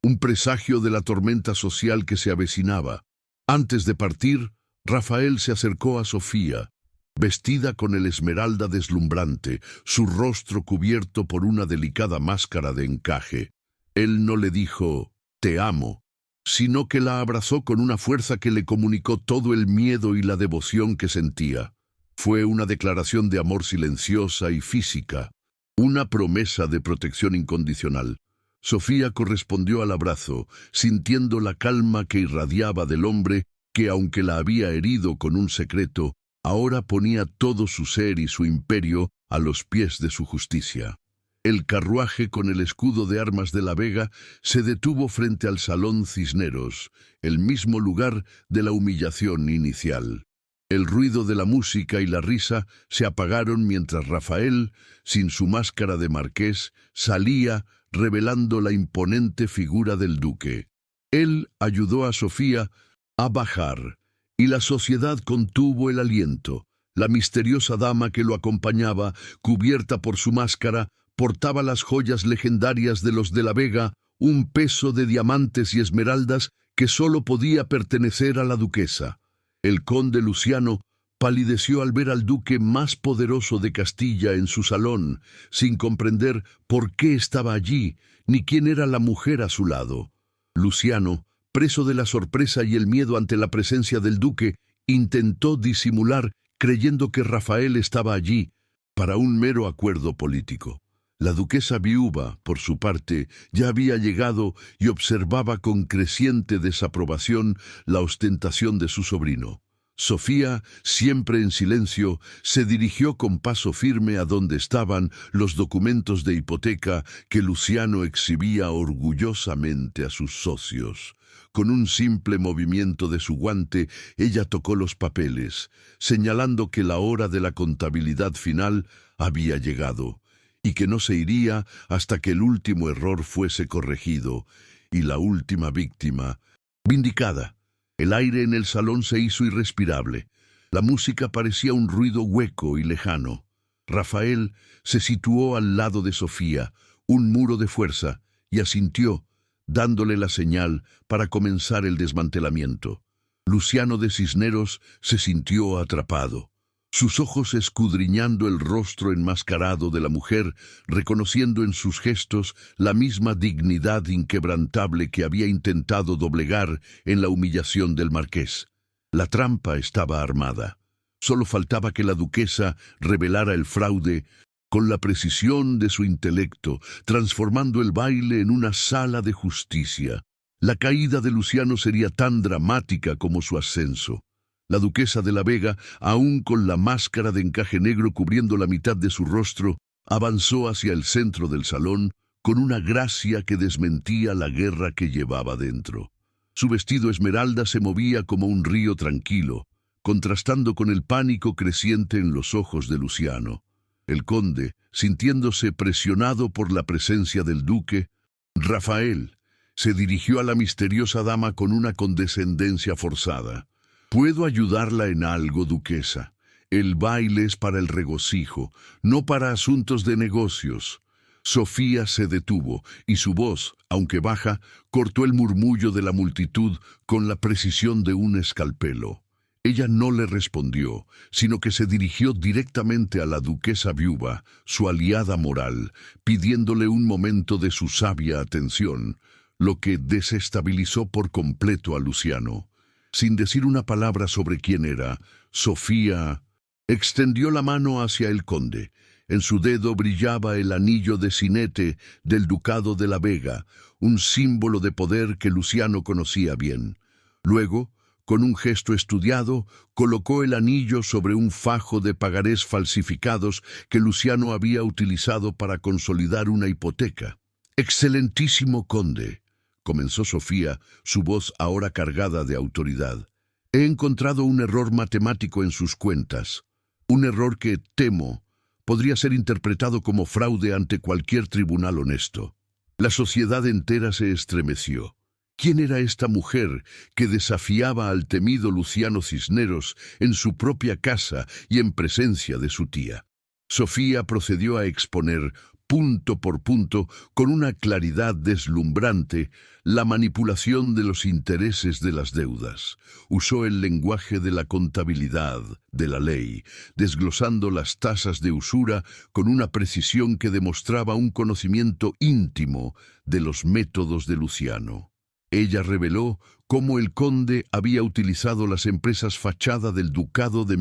un presagio de la tormenta social que se avecinaba. Antes de partir, Rafael se acercó a Sofía, vestida con el esmeralda deslumbrante, su rostro cubierto por una delicada máscara de encaje. Él no le dijo, «Te amo», sino que la abrazó con una fuerza que le comunicó todo el miedo y la devoción que sentía. Fue una declaración de amor silenciosa y física, una promesa de protección incondicional. Sofía correspondió al abrazo, sintiendo la calma que irradiaba del hombre que, aunque la había herido con un secreto, ahora ponía todo su ser y su imperio a los pies de su justicia. El carruaje con el escudo de armas de la Vega se detuvo frente al Salón Cisneros, el mismo lugar de la humillación inicial. El ruido de la música y la risa se apagaron mientras Rafael, sin su máscara de marqués, salía revelando la imponente figura del duque. Él ayudó a Sofía a bajar, y la sociedad contuvo el aliento. La misteriosa dama que lo acompañaba, cubierta por su máscara, portaba las joyas legendarias de los de la Vega, un peso de diamantes y esmeraldas que solo podía pertenecer a la duquesa. El conde Luciano palideció al ver al duque más poderoso de Castilla en su salón, sin comprender por qué estaba allí, ni quién era la mujer a su lado. Luciano, preso de la sorpresa y el miedo ante la presencia del duque, intentó disimular, creyendo que Rafael estaba allí, para un mero acuerdo político. La duquesa viuva, por su parte, ya había llegado y observaba con creciente desaprobación la ostentación de su sobrino. Sofía, siempre en silencio, se dirigió con paso firme a donde estaban los documentos de hipoteca que Luciano exhibía orgullosamente a sus socios. Con un simple movimiento de su guante, ella tocó los papeles, señalando que la hora de la contabilidad final había llegado, y que no se iría hasta que el último error fuese corregido, y la última víctima vindicada. El aire en el salón se hizo irrespirable. La música parecía un ruido hueco y lejano. Rafael se situó al lado de Sofía, un muro de fuerza, y asintió, dándole la señal para comenzar el desmantelamiento. Luciano de Cisneros se sintió atrapado, sus ojos escudriñando el rostro enmascarado de la mujer, reconociendo en sus gestos la misma dignidad inquebrantable que había intentado doblegar en la humillación del marqués. La trampa estaba armada. Solo faltaba que la duquesa revelara el fraude con la precisión de su intelecto, transformando el baile en una sala de justicia. La caída de Luciano sería tan dramática como su ascenso. La duquesa de la Vega, aún con la máscara de encaje negro cubriendo la mitad de su rostro, avanzó hacia el centro del salón con una gracia que desmentía la guerra que llevaba dentro. Su vestido esmeralda se movía como un río tranquilo, contrastando con el pánico creciente en los ojos de Luciano. El conde, sintiéndose presionado por la presencia del duque, Rafael, se dirigió a la misteriosa dama con una condescendencia forzada. «¿Puedo ayudarla en algo, duquesa? El baile es para el regocijo, no para asuntos de negocios». Sofía se detuvo, y su voz, aunque baja, cortó el murmullo de la multitud con la precisión de un escalpelo. Ella no le respondió, sino que se dirigió directamente a la duquesa viuva, su aliada moral, pidiéndole un momento de su sabia atención, lo que desestabilizó por completo a Luciano. Sin decir una palabra sobre quién era, Sofía extendió la mano hacia el conde, En su dedo brillaba el anillo de cinete del Ducado de la Vega, un símbolo de poder que Luciano conocía bien. Luego, con un gesto estudiado, colocó el anillo sobre un fajo de pagarés falsificados que Luciano había utilizado para consolidar una hipoteca. «Excelentísimo conde», comenzó Sofía, su voz ahora cargada de autoridad. «He encontrado un error matemático en sus cuentas. Un error que, temo, podría ser interpretado como fraude ante cualquier tribunal honesto». La sociedad entera se estremeció. ¿Quién era esta mujer que desafiaba al temido Luciano Cisneros en su propia casa y en presencia de su tía? Sofía procedió a exponer, punto por punto, con una claridad deslumbrante, la manipulación de los intereses de las deudas. Usó el lenguaje de la contabilidad, de la ley, desglosando las tasas de usura con una precisión que demostraba un conocimiento íntimo de los métodos de Luciano. Ella reveló cómo el conde había utilizado las empresas fachada del ducado de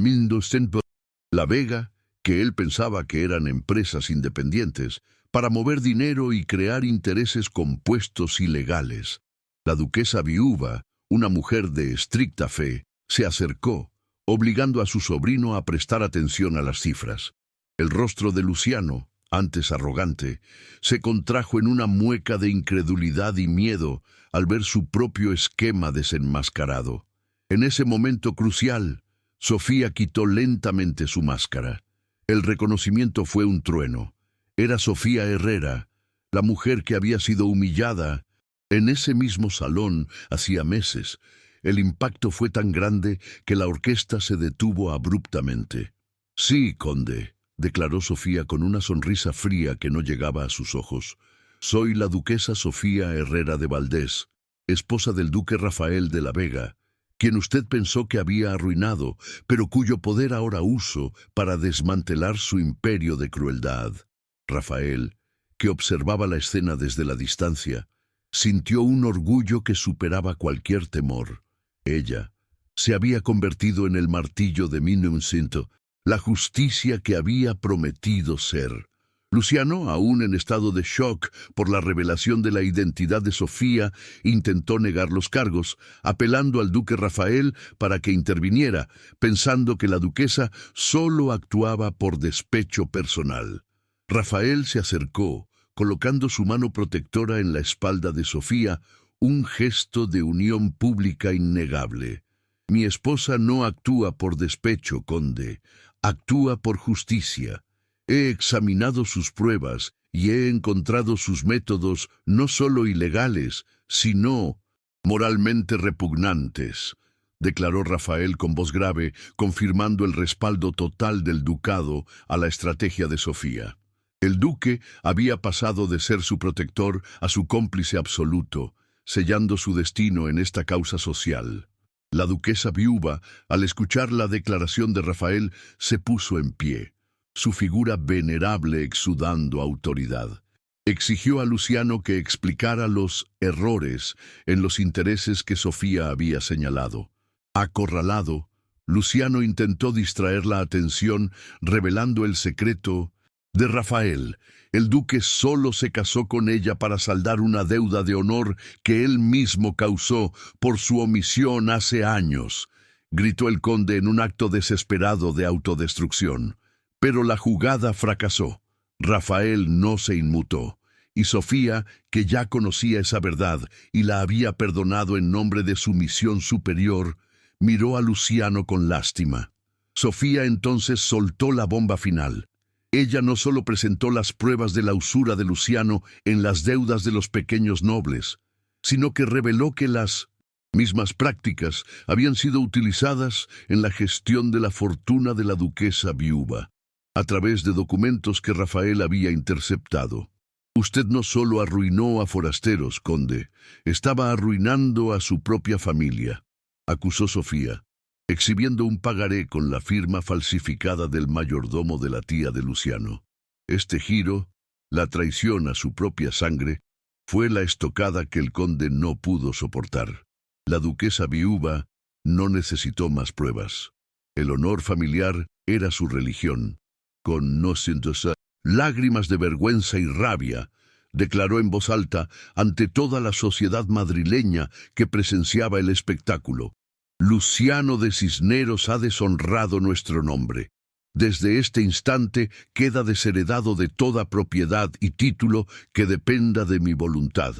La Vega, que él pensaba que eran empresas independientes, para mover dinero y crear intereses compuestos ilegales. La duquesa viuva, una mujer de estricta fe, se acercó, obligando a su sobrino a prestar atención a las cifras. El rostro de Luciano, antes arrogante, se contrajo en una mueca de incredulidad y miedo al ver su propio esquema desenmascarado. En ese momento crucial, Sofía quitó lentamente su máscara. El reconocimiento fue un trueno. Era Sofía Herrera, la mujer que había sido humillada en ese mismo salón hacía meses. El impacto fue tan grande que la orquesta se detuvo abruptamente. «Sí, conde», declaró Sofía con una sonrisa fría que no llegaba a sus ojos. «Soy la duquesa Sofía Herrera de Valdés, esposa del duque Rafael de la Vega, quien usted pensó que había arruinado, pero cuyo poder ahora uso para desmantelar su imperio de crueldad». Rafael, que observaba la escena desde la distancia, sintió un orgullo que superaba cualquier temor. Ella se había convertido en el martillo de Minucinto, la justicia que había prometido ser. Luciano, aún en estado de shock por la revelación de la identidad de Sofía, intentó negar los cargos, apelando al duque Rafael para que interviniera, pensando que la duquesa solo actuaba por despecho personal. Rafael se acercó, colocando su mano protectora en la espalda de Sofía, un gesto de unión pública innegable. «Mi esposa no actúa por despecho, conde, actúa por justicia. He examinado sus pruebas y he encontrado sus métodos no solo ilegales, sino moralmente repugnantes», declaró Rafael con voz grave, confirmando el respaldo total del ducado a la estrategia de Sofía. El duque había pasado de ser su protector a su cómplice absoluto, sellando su destino en esta causa social. La duquesa viuva, al escuchar la declaración de Rafael, se puso en pie, su figura venerable exudando autoridad. Exigió a Luciano que explicara los errores en los intereses que Sofía había señalado. Acorralado, Luciano intentó distraer la atención revelando el secreto de Rafael. El duque solo se casó con ella para saldar una deuda de honor que él mismo causó por su omisión hace años, gritó el conde en un acto desesperado de autodestrucción. Pero la jugada fracasó. Rafael no se inmutó, y Sofía, que ya conocía esa verdad y la había perdonado en nombre de su misión superior, miró a Luciano con lástima. Sofía entonces soltó la bomba final. Ella no solo presentó las pruebas de la usura de Luciano en las deudas de los pequeños nobles, sino que reveló que las mismas prácticas habían sido utilizadas en la gestión de la fortuna de la duquesa viuva, a través de documentos que Rafael había interceptado. «Usted no solo arruinó a forasteros, conde, estaba arruinando a su propia familia», acusó Sofía, exhibiendo un pagaré con la firma falsificada del mayordomo de la tía de Luciano. Este giro, la traición a su propia sangre, fue la estocada que el conde no pudo soportar. La duquesa viuva no necesitó más pruebas. El honor familiar era su religión. con no sientos lágrimas de vergüenza y rabia, declaró en voz alta ante toda la sociedad madrileña que presenciaba el espectáculo: Luciano de Cisneros ha deshonrado nuestro nombre. Desde este instante queda desheredado de toda propiedad y título que dependa de mi voluntad.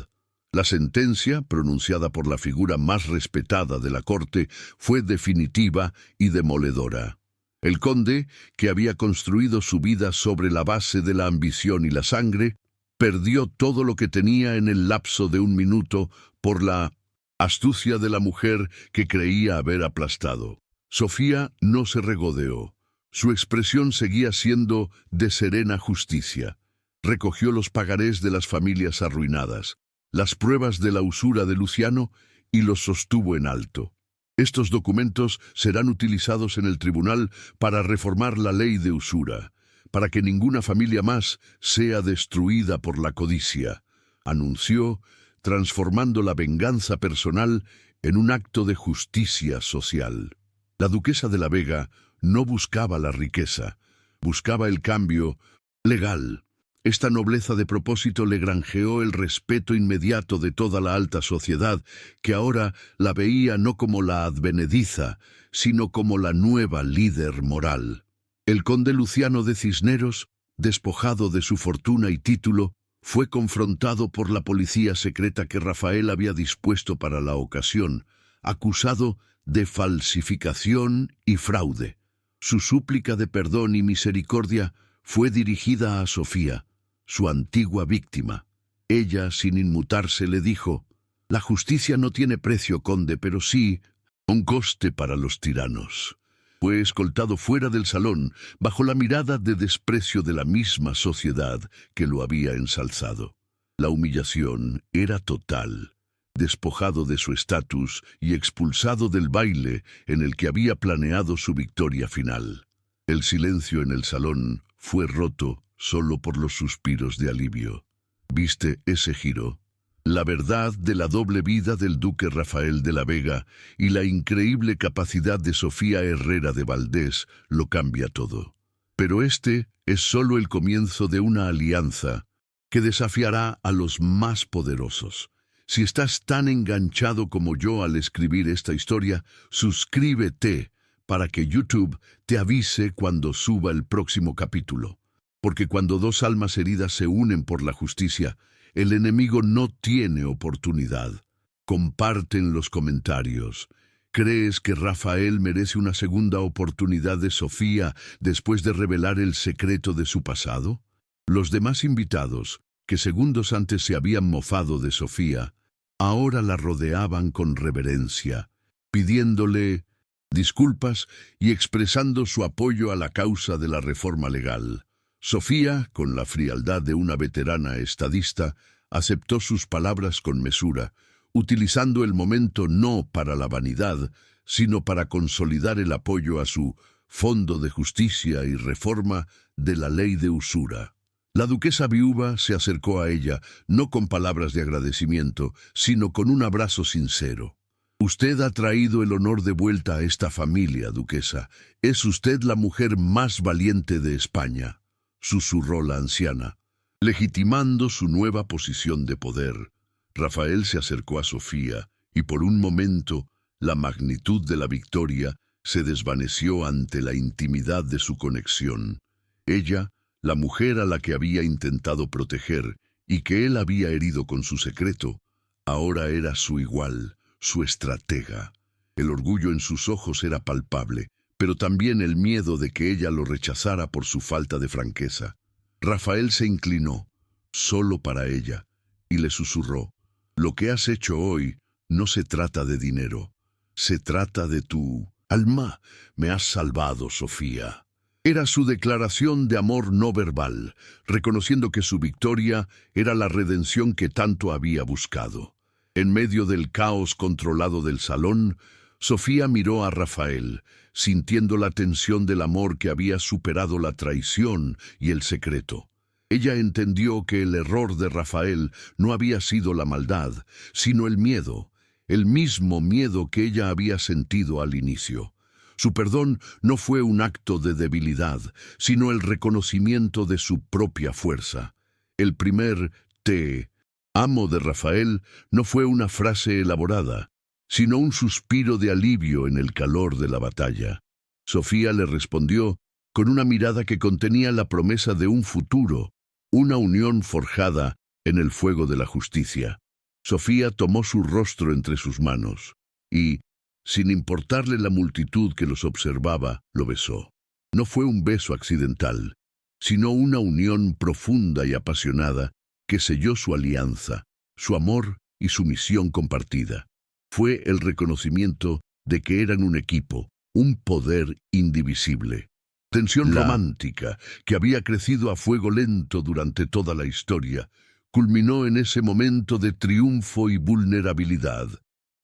La sentencia, pronunciada por la figura más respetada de la corte, fue definitiva y demoledora. El conde, que había construido su vida sobre la base de la ambición y la sangre, perdió todo lo que tenía en el lapso de un minuto por la astucia de la mujer que creía haber aplastado. Sofía no se regodeó. Su expresión seguía siendo de serena justicia. Recogió los pagarés de las familias arruinadas, las pruebas de la usura de Luciano, y los sostuvo en alto. Estos documentos serán utilizados en el tribunal para reformar la ley de usura, para que ninguna familia más sea destruida por la codicia, anunció, transformando la venganza personal en un acto de justicia social. La duquesa de la Vega no buscaba la riqueza, buscaba el cambio legal. Esta nobleza de propósito le granjeó el respeto inmediato de toda la alta sociedad, que ahora la veía no como la advenediza, sino como la nueva líder moral. El conde Luciano de Cisneros, despojado de su fortuna y título, fue confrontado por la policía secreta que Rafael había dispuesto para la ocasión, acusado de falsificación y fraude. Su súplica de perdón y misericordia fue dirigida a Sofía, su antigua víctima. Ella, sin inmutarse, le dijo: «La justicia no tiene precio, conde, pero sí un coste para los tiranos». Fue escoltado fuera del salón, bajo la mirada de desprecio de la misma sociedad que lo había ensalzado. La humillación era total. Despojado de su estatus y expulsado del baile en el que había planeado su victoria final. El silencio en el salón fue roto solo por los suspiros de alivio. ¿Viste ese giro? La verdad de la doble vida del duque Rafael de la Vega y la increíble capacidad de Sofía Herrera de Valdés lo cambia todo. Pero este es solo el comienzo de una alianza que desafiará a los más poderosos. Si estás tan enganchado como yo al escribir esta historia, suscríbete para que YouTube te avise cuando suba el próximo capítulo. Porque cuando dos almas heridas se unen por la justicia, el enemigo no tiene oportunidad. Comparte en los comentarios. ¿Crees que Rafael merece una segunda oportunidad de Sofía después de revelar el secreto de su pasado? Los demás invitados, que segundos antes se habían mofado de Sofía, ahora la rodeaban con reverencia, pidiéndole disculpas y expresando su apoyo a la causa de la reforma legal. Sofía, con la frialdad de una veterana estadista, aceptó sus palabras con mesura, utilizando el momento no para la vanidad, sino para consolidar el apoyo a su Fondo de Justicia y Reforma de la Ley de Usura. La duquesa viuva se acercó a ella, no con palabras de agradecimiento, sino con un abrazo sincero. «Usted ha traído el honor de vuelta a esta familia, duquesa. Es usted la mujer más valiente de España», susurró la anciana, legitimando su nueva posición de poder. Rafael se acercó a Sofía, y por un momento la magnitud de la victoria se desvaneció ante la intimidad de su conexión. Ella, la mujer a la que había intentado proteger y que él había herido con su secreto, ahora era su igual, su estratega. El orgullo en sus ojos era palpable, pero también el miedo de que ella lo rechazara por su falta de franqueza. Rafael se inclinó, solo para ella, y le susurró: «Lo que has hecho hoy no se trata de dinero, se trata de tu alma. Me has salvado, Sofía». Era su declaración de amor no verbal, reconociendo que su victoria era la redención que tanto había buscado. En medio del caos controlado del salón, Sofía miró a Rafael, sintiendo la tensión del amor que había superado la traición y el secreto. Ella entendió que el error de Rafael no había sido la maldad, sino el miedo, el mismo miedo que ella había sentido al inicio. Su perdón no fue un acto de debilidad, sino el reconocimiento de su propia fuerza. El primer «te amo» de Rafael no fue una frase elaborada, sino un suspiro de alivio en el calor de la batalla. Sofía le respondió con una mirada que contenía la promesa de un futuro, una unión forjada en el fuego de la justicia. Sofía tomó su rostro entre sus manos y, sin importarle la multitud que los observaba, lo besó. No fue un beso accidental, sino una unión profunda y apasionada que selló su alianza, su amor y su misión compartida. Fue el reconocimiento de que eran un equipo, un poder indivisible. Tensión romántica, que había crecido a fuego lento durante toda la historia, culminó en ese momento de triunfo y vulnerabilidad.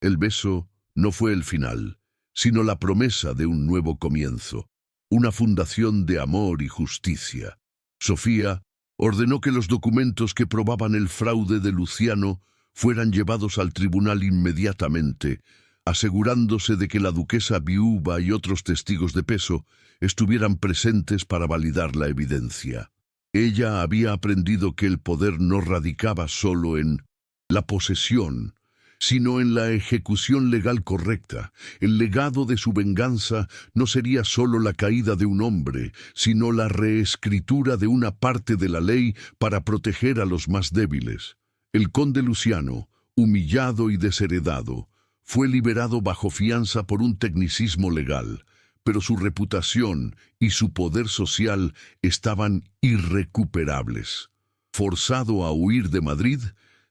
El beso no fue el final, sino la promesa de un nuevo comienzo, una fundación de amor y justicia. Sofía ordenó que los documentos que probaban el fraude de Luciano fueran llevados al tribunal inmediatamente, asegurándose de que la duquesa viuda y otros testigos de peso estuvieran presentes para validar la evidencia. Ella había aprendido que el poder no radicaba solo en la posesión, sino en la ejecución legal correcta. El legado de su venganza no sería solo la caída de un hombre, sino la reescritura de una parte de la ley para proteger a los más débiles. El conde Luciano, humillado y desheredado, fue liberado bajo fianza por un tecnicismo legal, pero su reputación y su poder social estaban irrecuperables. Forzado a huir de Madrid,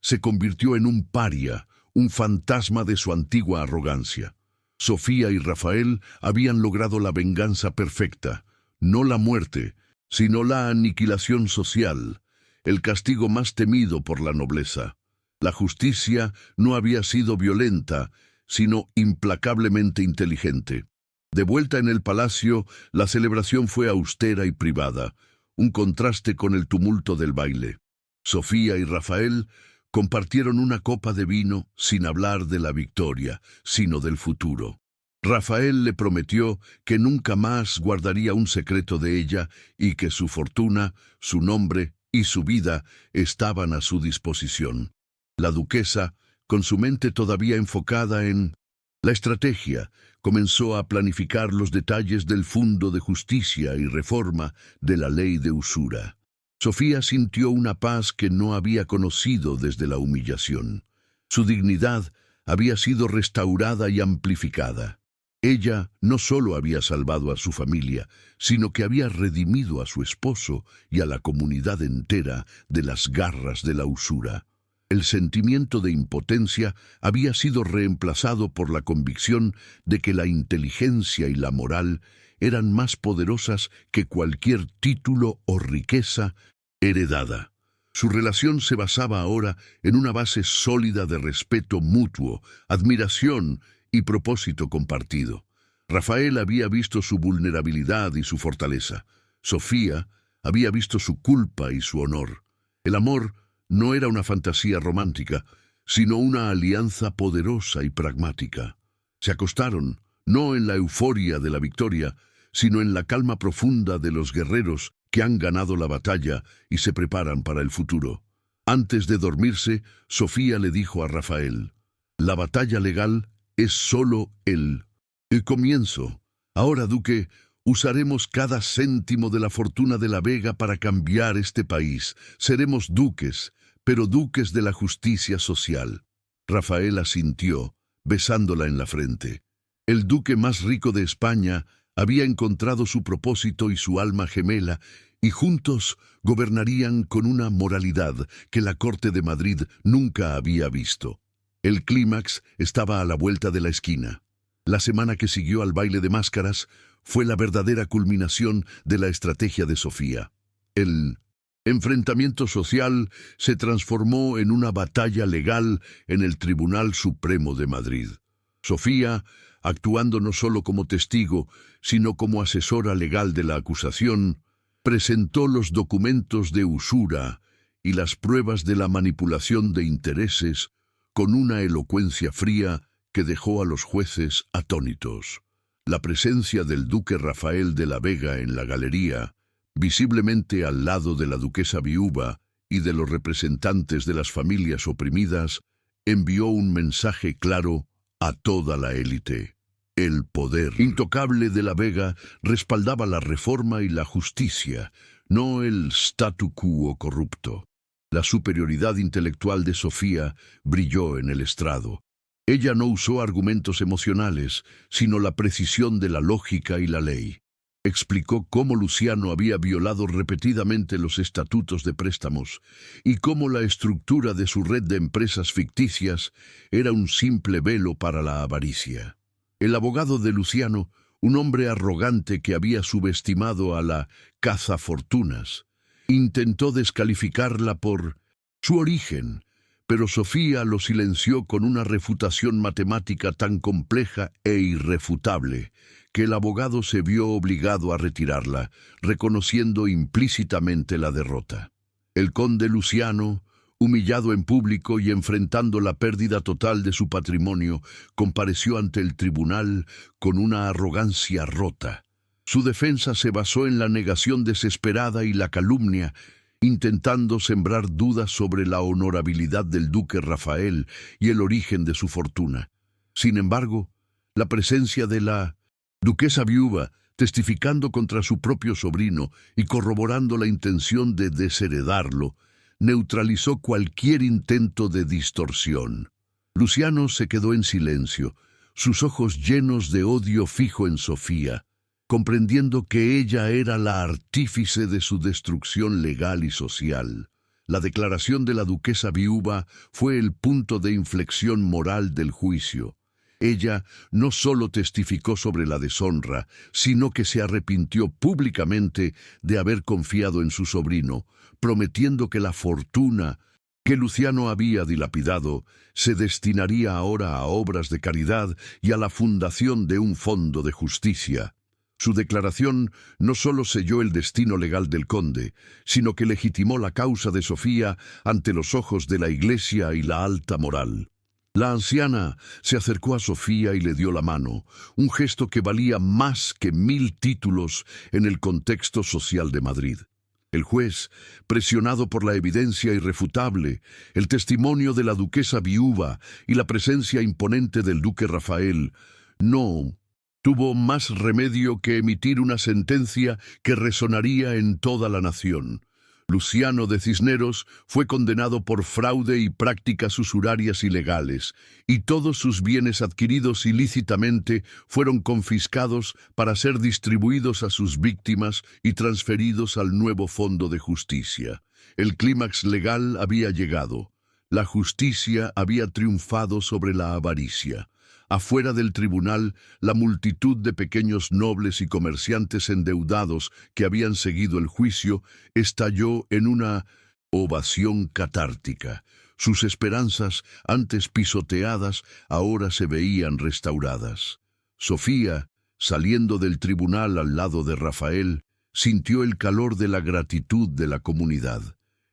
se convirtió en un paria, un fantasma de su antigua arrogancia. Sofía y Rafael habían logrado la venganza perfecta, no la muerte, sino la aniquilación social, el castigo más temido por la nobleza. La justicia no había sido violenta, sino implacablemente inteligente. De vuelta en el palacio, la celebración fue austera y privada, un contraste con el tumulto del baile. Sofía y Rafael compartieron una copa de vino sin hablar de la victoria, sino del futuro. Rafael le prometió que nunca más guardaría un secreto de ella y que su fortuna, su nombre y su vida estaban a su disposición. La duquesa, con su mente todavía enfocada en la estrategia, comenzó a planificar los detalles del Fondo de Justicia y Reforma de la Ley de Usura. Sofía sintió una paz que no había conocido desde la humillación. Su dignidad había sido restaurada y amplificada. Ella no solo había salvado a su familia, sino que había redimido a su esposo y a la comunidad entera de las garras de la usura. El sentimiento de impotencia había sido reemplazado por la convicción de que la inteligencia y la moral eran más poderosas que cualquier título o riqueza heredada. Su relación se basaba ahora en una base sólida de respeto mutuo, admiración y propósito compartido. Rafael había visto su vulnerabilidad y su fortaleza. Sofía había visto su culpa y su honor. El amor no era una fantasía romántica, sino una alianza poderosa y pragmática. Se acostaron, no en la euforia de la victoria, sino en la calma profunda de los guerreros que han ganado la batalla y se preparan para el futuro. Antes de dormirse, Sofía le dijo a Rafael: «La batalla legal es solo el comienzo. Ahora, duque, usaremos cada céntimo de la fortuna de la Vega para cambiar este país. Seremos duques, pero duques de la justicia social». Rafael asintió, besándola en la frente. El duque más rico de España había encontrado su propósito y su alma gemela, y juntos gobernarían con una moralidad que la corte de Madrid nunca había visto. El clímax estaba a la vuelta de la esquina. La semana que siguió al baile de máscaras fue la verdadera culminación de la estrategia de Sofía. El enfrentamiento social se transformó en una batalla legal en el Tribunal Supremo de Madrid. Sofía, actuando no solo como testigo, sino como asesora legal de la acusación, presentó los documentos de usura y las pruebas de la manipulación de intereses con una elocuencia fría que dejó a los jueces atónitos. La presencia del duque Rafael de la Vega en la galería, visiblemente al lado de la duquesa viuva y de los representantes de las familias oprimidas, envió un mensaje claro a toda la élite. El poder intocable de la Vega respaldaba la reforma y la justicia, no el statu quo corrupto. La superioridad intelectual de Sofía brilló en el estrado. Ella no usó argumentos emocionales, sino la precisión de la lógica y la ley. Explicó cómo Luciano había violado repetidamente los estatutos de préstamos y cómo la estructura de su red de empresas ficticias era un simple velo para la avaricia. El abogado de Luciano, un hombre arrogante que había subestimado a la cazafortunas, intentó descalificarla por su origen, pero Sofía lo silenció con una refutación matemática tan compleja e irrefutable que el abogado se vio obligado a retirarla, reconociendo implícitamente la derrota. El conde Luciano, humillado en público y enfrentando la pérdida total de su patrimonio, compareció ante el tribunal con una arrogancia rota. Su defensa se basó en la negación desesperada y la calumnia, intentando sembrar dudas sobre la honorabilidad del duque Rafael y el origen de su fortuna. Sin embargo, la presencia de la duquesa viuva, testificando contra su propio sobrino y corroborando la intención de desheredarlo, neutralizó cualquier intento de distorsión. Luciano se quedó en silencio, sus ojos llenos de odio fijo en Sofía, comprendiendo que ella era la artífice de su destrucción legal y social. La declaración de la duquesa viuva fue el punto de inflexión moral del juicio. Ella no solo testificó sobre la deshonra, sino que se arrepintió públicamente de haber confiado en su sobrino, prometiendo que la fortuna que Luciano había dilapidado se destinaría ahora a obras de caridad y a la fundación de un fondo de justicia. Su declaración no solo selló el destino legal del conde, sino que legitimó la causa de Sofía ante los ojos de la Iglesia y la alta moral. La anciana se acercó a Sofía y le dio la mano, un gesto que valía más que 1000 títulos en el contexto social de Madrid. El juez, presionado por la evidencia irrefutable, el testimonio de la duquesa viuva y la presencia imponente del duque Rafael, no tuvo más remedio que emitir una sentencia que resonaría en toda la nación. Luciano de Cisneros fue condenado por fraude y prácticas usurarias ilegales, y todos sus bienes adquiridos ilícitamente fueron confiscados para ser distribuidos a sus víctimas y transferidos al nuevo Fondo de Justicia. El clímax legal había llegado. La justicia había triunfado sobre la avaricia. Afuera del tribunal, la multitud de pequeños nobles y comerciantes endeudados que habían seguido el juicio estalló en una ovación catártica. Sus esperanzas, antes pisoteadas, ahora se veían restauradas. Sofía, saliendo del tribunal al lado de Rafael, sintió el calor de la gratitud de la comunidad.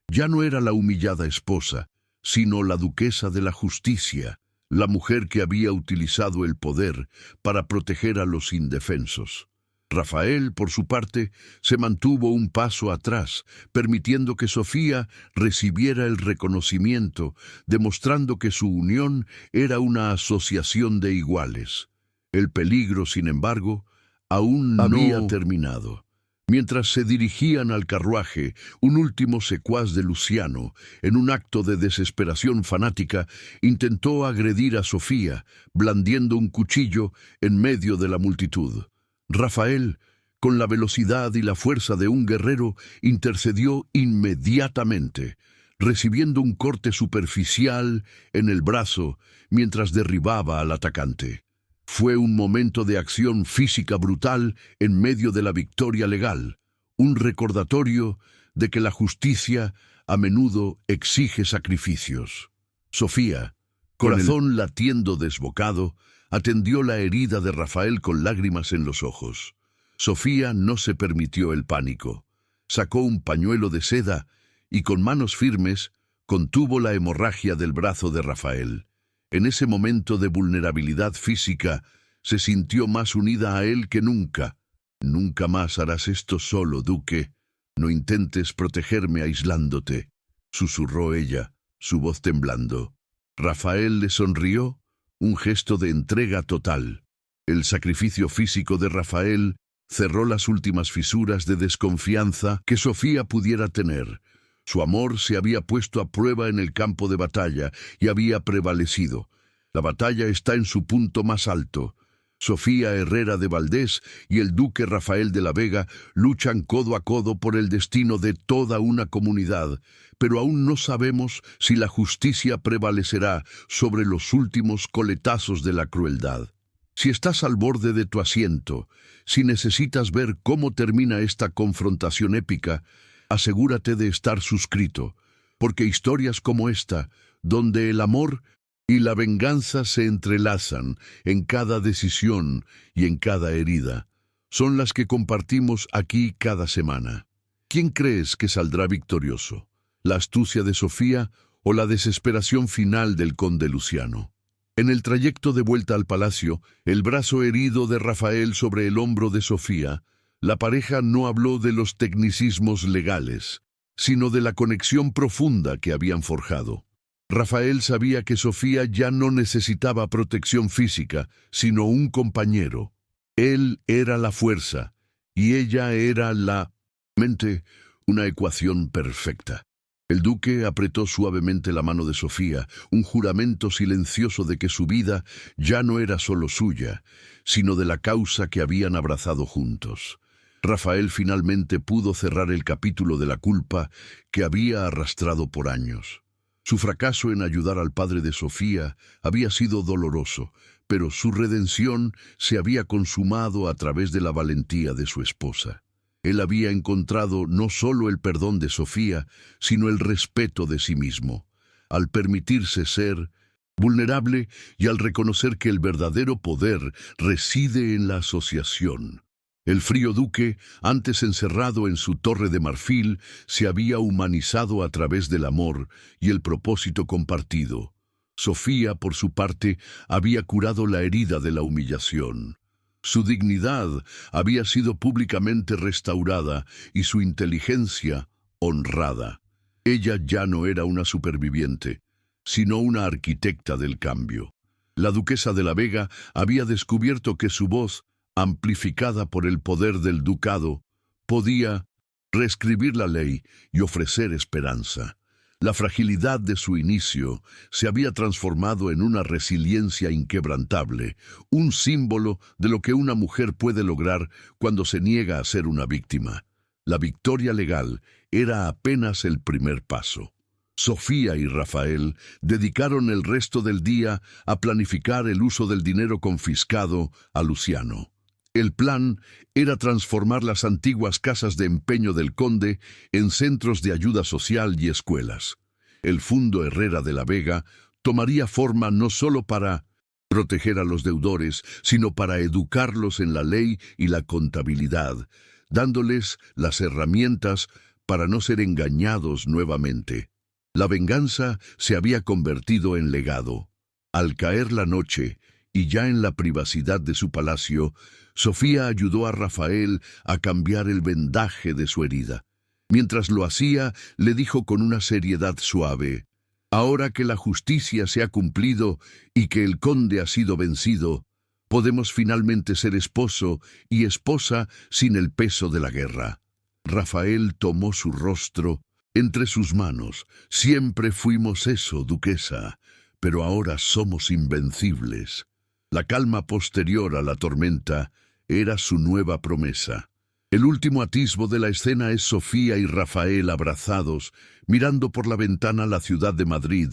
Ya no era la humillada esposa, sino la duquesa de la justicia, la mujer que había utilizado el poder para proteger a los indefensos. Rafael, por su parte, se mantuvo un paso atrás, permitiendo que Sofía recibiera el reconocimiento, demostrando que su unión era una asociación de iguales. El peligro, sin embargo, aún no había terminado. Mientras se dirigían al carruaje, un último secuaz de Luciano, en un acto de desesperación fanática, intentó agredir a Sofía, blandiendo un cuchillo en medio de la multitud. Rafael, con la velocidad y la fuerza de un guerrero, intercedió inmediatamente, recibiendo un corte superficial en el brazo mientras derribaba al atacante. Fue un momento de acción física brutal en medio de la victoria legal, un recordatorio de que la justicia a menudo exige sacrificios. Sofía, corazón latiendo desbocado, atendió la herida de Rafael con lágrimas en los ojos. Sofía no se permitió el pánico. Sacó un pañuelo de seda y con manos firmes contuvo la hemorragia del brazo de Rafael. En ese momento de vulnerabilidad física, se sintió más unida a él que nunca. «Nunca más harás esto solo, duque. No intentes protegerme aislándote», susurró ella, su voz temblando. Rafael le sonrió, un gesto de entrega total. El sacrificio físico de Rafael cerró las últimas fisuras de desconfianza que Sofía pudiera tener. Su amor se había puesto a prueba en el campo de batalla y había prevalecido. La batalla está en su punto más alto. Sofía Herrera de Valdés y el duque Rafael de la Vega luchan codo a codo por el destino de toda una comunidad, pero aún no sabemos si la justicia prevalecerá sobre los últimos coletazos de la crueldad. Si estás al borde de tu asiento, si necesitas ver cómo termina esta confrontación épica, asegúrate de estar suscrito, porque historias como esta, donde el amor y la venganza se entrelazan en cada decisión y en cada herida, son las que compartimos aquí cada semana. ¿Quién crees que saldrá victorioso? ¿La astucia de Sofía o la desesperación final del conde Luciano? En el trayecto de vuelta al palacio, el brazo herido de Rafael sobre el hombro de Sofía, la pareja no habló de los tecnicismos legales, sino de la conexión profunda que habían forjado. Rafael sabía que Sofía ya no necesitaba protección física, sino un compañero. Él era la fuerza, y ella era la mente, una ecuación perfecta. El duque apretó suavemente la mano de Sofía, un juramento silencioso de que su vida ya no era solo suya, sino de la causa que habían abrazado juntos. Rafael finalmente pudo cerrar el capítulo de la culpa que había arrastrado por años. Su fracaso en ayudar al padre de Sofía había sido doloroso, pero su redención se había consumado a través de la valentía de su esposa. Él había encontrado no solo el perdón de Sofía, sino el respeto de sí mismo, al permitirse ser vulnerable y al reconocer que el verdadero poder reside en la asociación. El frío duque, antes encerrado en su torre de marfil, se había humanizado a través del amor y el propósito compartido. Sofía, por su parte, había curado la herida de la humillación. Su dignidad había sido públicamente restaurada y su inteligencia honrada. Ella ya no era una superviviente, sino una arquitecta del cambio. La duquesa de la Vega había descubierto que su voz, amplificada por el poder del ducado, podía reescribir la ley y ofrecer esperanza. La fragilidad de su inicio se había transformado en una resiliencia inquebrantable, un símbolo de lo que una mujer puede lograr cuando se niega a ser una víctima. La victoria legal era apenas el primer paso. Sofía y Rafael dedicaron el resto del día a planificar el uso del dinero confiscado a Luciano. El plan era transformar las antiguas casas de empeño del conde en centros de ayuda social y escuelas. El Fundo Herrera de la Vega tomaría forma no solo para proteger a los deudores, sino para educarlos en la ley y la contabilidad, dándoles las herramientas para no ser engañados nuevamente. La venganza se había convertido en legado. Al caer la noche, y ya en la privacidad de su palacio, Sofía ayudó a Rafael a cambiar el vendaje de su herida. Mientras lo hacía, le dijo con una seriedad suave: «Ahora que la justicia se ha cumplido y que el conde ha sido vencido, podemos finalmente ser esposo y esposa sin el peso de la guerra». Rafael tomó su rostro entre sus manos. «Siempre fuimos eso, duquesa, pero ahora somos invencibles». La calma posterior a la tormenta era su nueva promesa. El último atisbo de la escena es Sofía y Rafael abrazados, mirando por la ventana la ciudad de Madrid,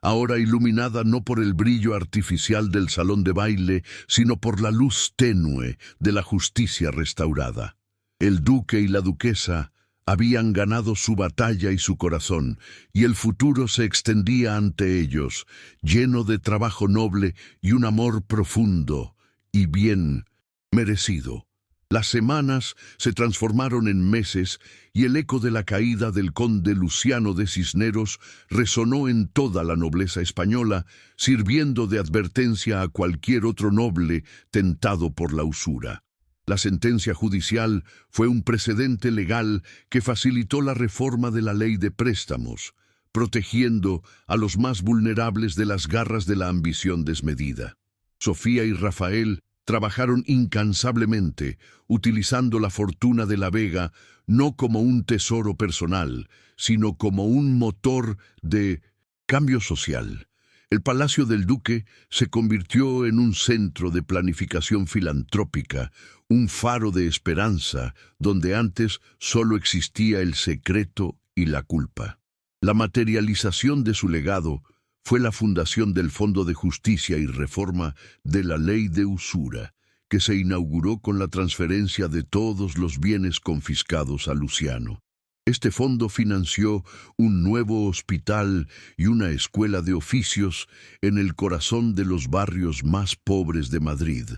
ahora iluminada no por el brillo artificial del salón de baile, sino por la luz tenue de la justicia restaurada. El duque y la duquesa habían ganado su batalla y su corazón, y el futuro se extendía ante ellos, lleno de trabajo noble y un amor profundo y bien merecido. Las semanas se transformaron en meses y el eco de la caída del conde Luciano de Cisneros resonó en toda la nobleza española, sirviendo de advertencia a cualquier otro noble tentado por la usura. La sentencia judicial fue un precedente legal que facilitó la reforma de la ley de préstamos, protegiendo a los más vulnerables de las garras de la ambición desmedida. Sofía y Rafael trabajaron incansablemente, utilizando la fortuna de la Vega no como un tesoro personal, sino como un motor de cambio social. El Palacio del Duque se convirtió en un centro de planificación filantrópica, un faro de esperanza, donde antes solo existía el secreto y la culpa. La materialización de su legado fue la fundación del Fondo de Justicia y Reforma de la Ley de Usura, que se inauguró con la transferencia de todos los bienes confiscados a Luciano. Este fondo financió un nuevo hospital y una escuela de oficios en el corazón de los barrios más pobres de Madrid,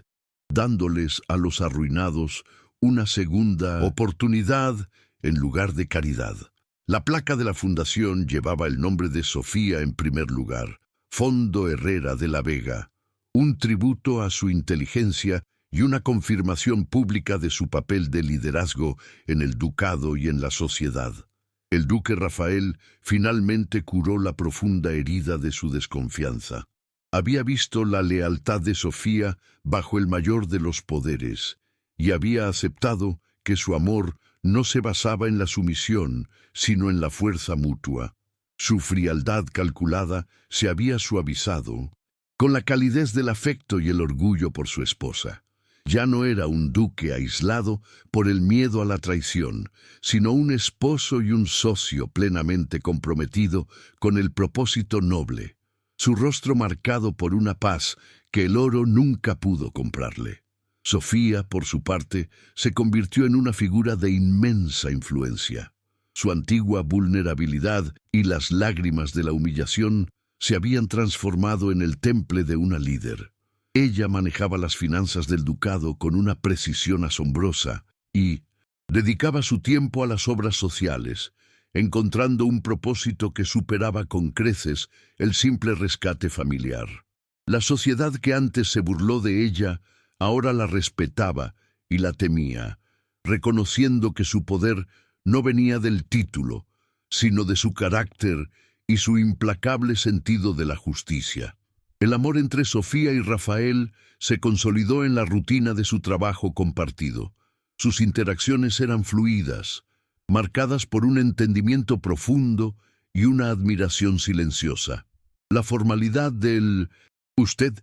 dándoles a los arruinados una segunda oportunidad en lugar de caridad. La placa de la fundación llevaba el nombre de Sofía en primer lugar, Fondo Herrera de la Vega, un tributo a su inteligencia y una confirmación pública de su papel de liderazgo en el ducado y en la sociedad. El duque Rafael finalmente curó la profunda herida de su desconfianza. Había visto la lealtad de Sofía bajo el mayor de los poderes y había aceptado que su amor no se basaba en la sumisión, sino en la fuerza mutua. Su frialdad calculada se había suavizado con la calidez del afecto y el orgullo por su esposa. Ya no era un duque aislado por el miedo a la traición, sino un esposo y un socio plenamente comprometido con el propósito noble, su rostro marcado por una paz que el oro nunca pudo comprarle. Sofía, por su parte, se convirtió en una figura de inmensa influencia. Su antigua vulnerabilidad y las lágrimas de la humillación se habían transformado en el temple de una líder. Ella manejaba las finanzas del ducado con una precisión asombrosa y dedicaba su tiempo a las obras sociales, encontrando un propósito que superaba con creces el simple rescate familiar. La sociedad que antes se burló de ella, ahora la respetaba y la temía, reconociendo que su poder no venía del título, sino de su carácter y su implacable sentido de la justicia. El amor entre Sofía y Rafael se consolidó en la rutina de su trabajo compartido. Sus interacciones eran fluidas, marcadas por un entendimiento profundo y una admiración silenciosa. La formalidad del «usted»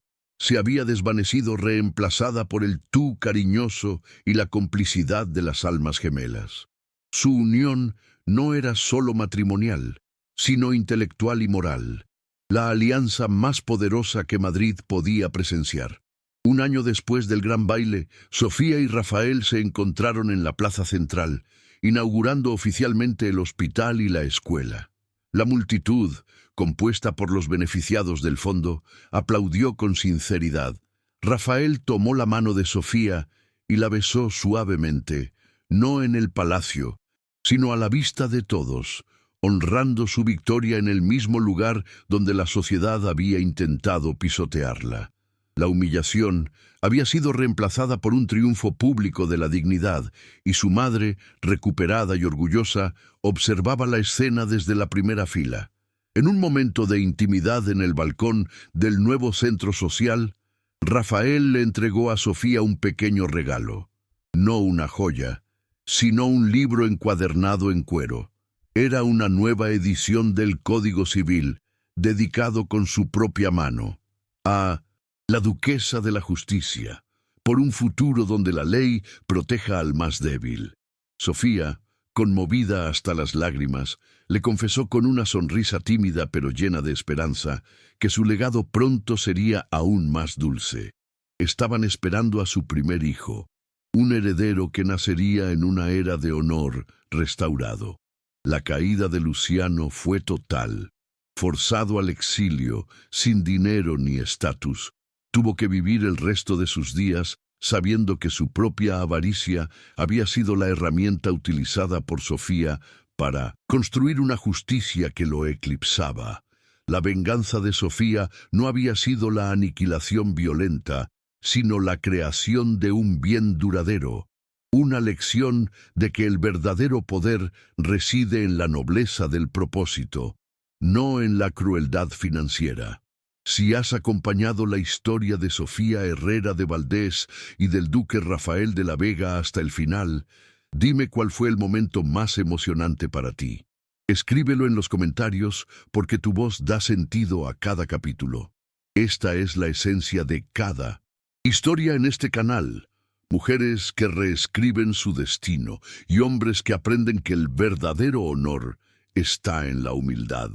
se había desvanecido, reemplazada por el «tú» cariñoso y la complicidad de las almas gemelas. Su unión no era solo matrimonial, sino intelectual y moral, la alianza más poderosa que Madrid podía presenciar. Un año después del gran baile, Sofía y Rafael se encontraron en la plaza central, inaugurando oficialmente el hospital y la escuela. La multitud, compuesta por los beneficiados del fondo, aplaudió con sinceridad. Rafael tomó la mano de Sofía y la besó suavemente, no en el palacio, sino a la vista de todos, honrando su victoria en el mismo lugar donde la sociedad había intentado pisotearla. La humillación había sido reemplazada por un triunfo público de la dignidad, y su madre, recuperada y orgullosa, observaba la escena desde la primera fila. En un momento de intimidad en el balcón del nuevo centro social, Rafael le entregó a Sofía un pequeño regalo. No una joya, sino un libro encuadernado en cuero. Era una nueva edición del Código Civil, dedicado con su propia mano a la duquesa de la justicia, por un futuro donde la ley proteja al más débil. Sofía, conmovida hasta las lágrimas, le confesó con una sonrisa tímida pero llena de esperanza que su legado pronto sería aún más dulce. Estaban esperando a su primer hijo, un heredero que nacería en una era de honor restaurado. La caída de Luciano fue total. Forzado al exilio, sin dinero ni estatus, tuvo que vivir el resto de sus días sabiendo que su propia avaricia había sido la herramienta utilizada por Sofía para construir una justicia que lo eclipsaba. La venganza de Sofía no había sido la aniquilación violenta, sino la creación de un bien duradero, una lección de que el verdadero poder reside en la nobleza del propósito, no en la crueldad financiera. Si has acompañado la historia de Sofía Herrera de Valdés y del duque Rafael de la Vega hasta el final, dime cuál fue el momento más emocionante para ti. Escríbelo en los comentarios porque tu voz da sentido a cada capítulo. Esta es la esencia de cada historia en este canal. Mujeres que reescriben su destino y hombres que aprenden que el verdadero honor está en la humildad.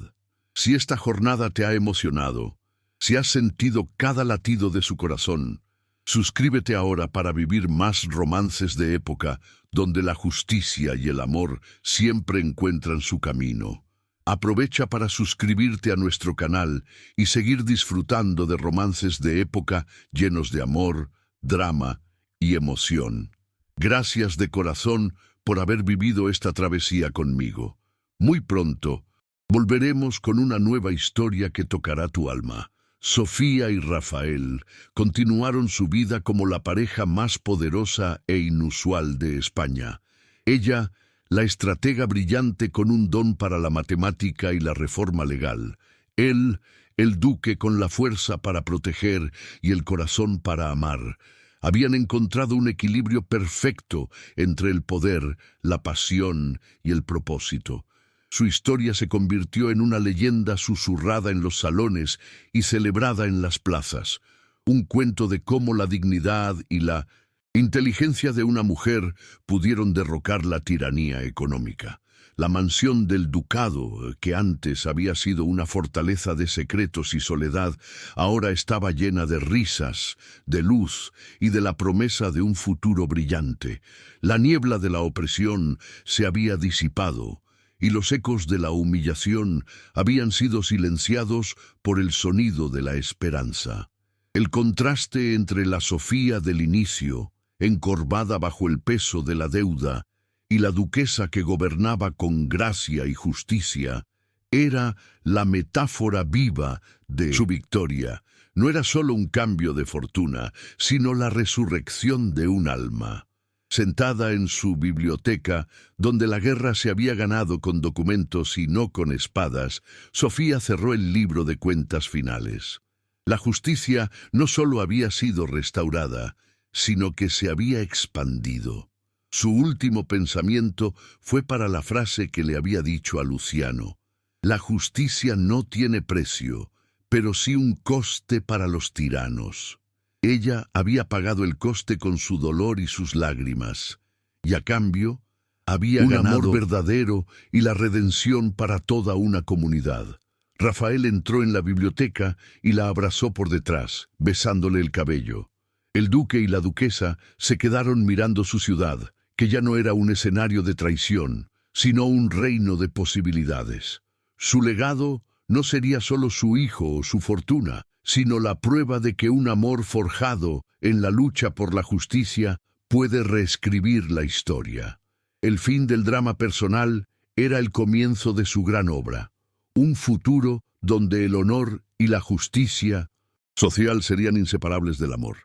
Si esta jornada te ha emocionado, si has sentido cada latido de su corazón, suscríbete ahora para vivir más romances de época donde la justicia y el amor siempre encuentran su camino. Aprovecha para suscribirte a nuestro canal y seguir disfrutando de romances de época llenos de amor, drama y emoción. Gracias de corazón por haber vivido esta travesía conmigo. Muy pronto volveremos con una nueva historia que tocará tu alma. Sofía y Rafael continuaron su vida como la pareja más poderosa e inusual de España. Ella, la estratega brillante con un don para la matemática y la reforma legal. Él, el duque con la fuerza para proteger y el corazón para amar. Habían encontrado un equilibrio perfecto entre el poder, la pasión y el propósito. Su historia se convirtió en una leyenda susurrada en los salones y celebrada en las plazas. Un cuento de cómo la dignidad y la inteligencia de una mujer pudieron derrocar la tiranía económica. La mansión del ducado, que antes había sido una fortaleza de secretos y soledad, ahora estaba llena de risas, de luz y de la promesa de un futuro brillante. La niebla de la opresión se había disipado, y los ecos de la humillación habían sido silenciados por el sonido de la esperanza. El contraste entre la Sofía del inicio, encorvada bajo el peso de la deuda, y la duquesa que gobernaba con gracia y justicia, era la metáfora viva de su victoria. No era solo un cambio de fortuna, sino la resurrección de un alma. Sentada en su biblioteca, donde la guerra se había ganado con documentos y no con espadas, Sofía cerró el libro de cuentas finales. La justicia no solo había sido restaurada, sino que se había expandido. Su último pensamiento fue para la frase que le había dicho a Luciano: «La justicia no tiene precio, pero sí un coste para los tiranos». Ella había pagado el coste con su dolor y sus lágrimas, y a cambio había ganado un amor verdadero y la redención para toda una comunidad. Rafael entró en la biblioteca y la abrazó por detrás, besándole el cabello. El duque y la duquesa se quedaron mirando su ciudad, que ya no era un escenario de traición, sino un reino de posibilidades. Su legado no sería solo su hijo o su fortuna, sino la prueba de que un amor forjado en la lucha por la justicia puede reescribir la historia. El fin del drama personal era el comienzo de su gran obra, un futuro donde el honor y la justicia social serían inseparables del amor.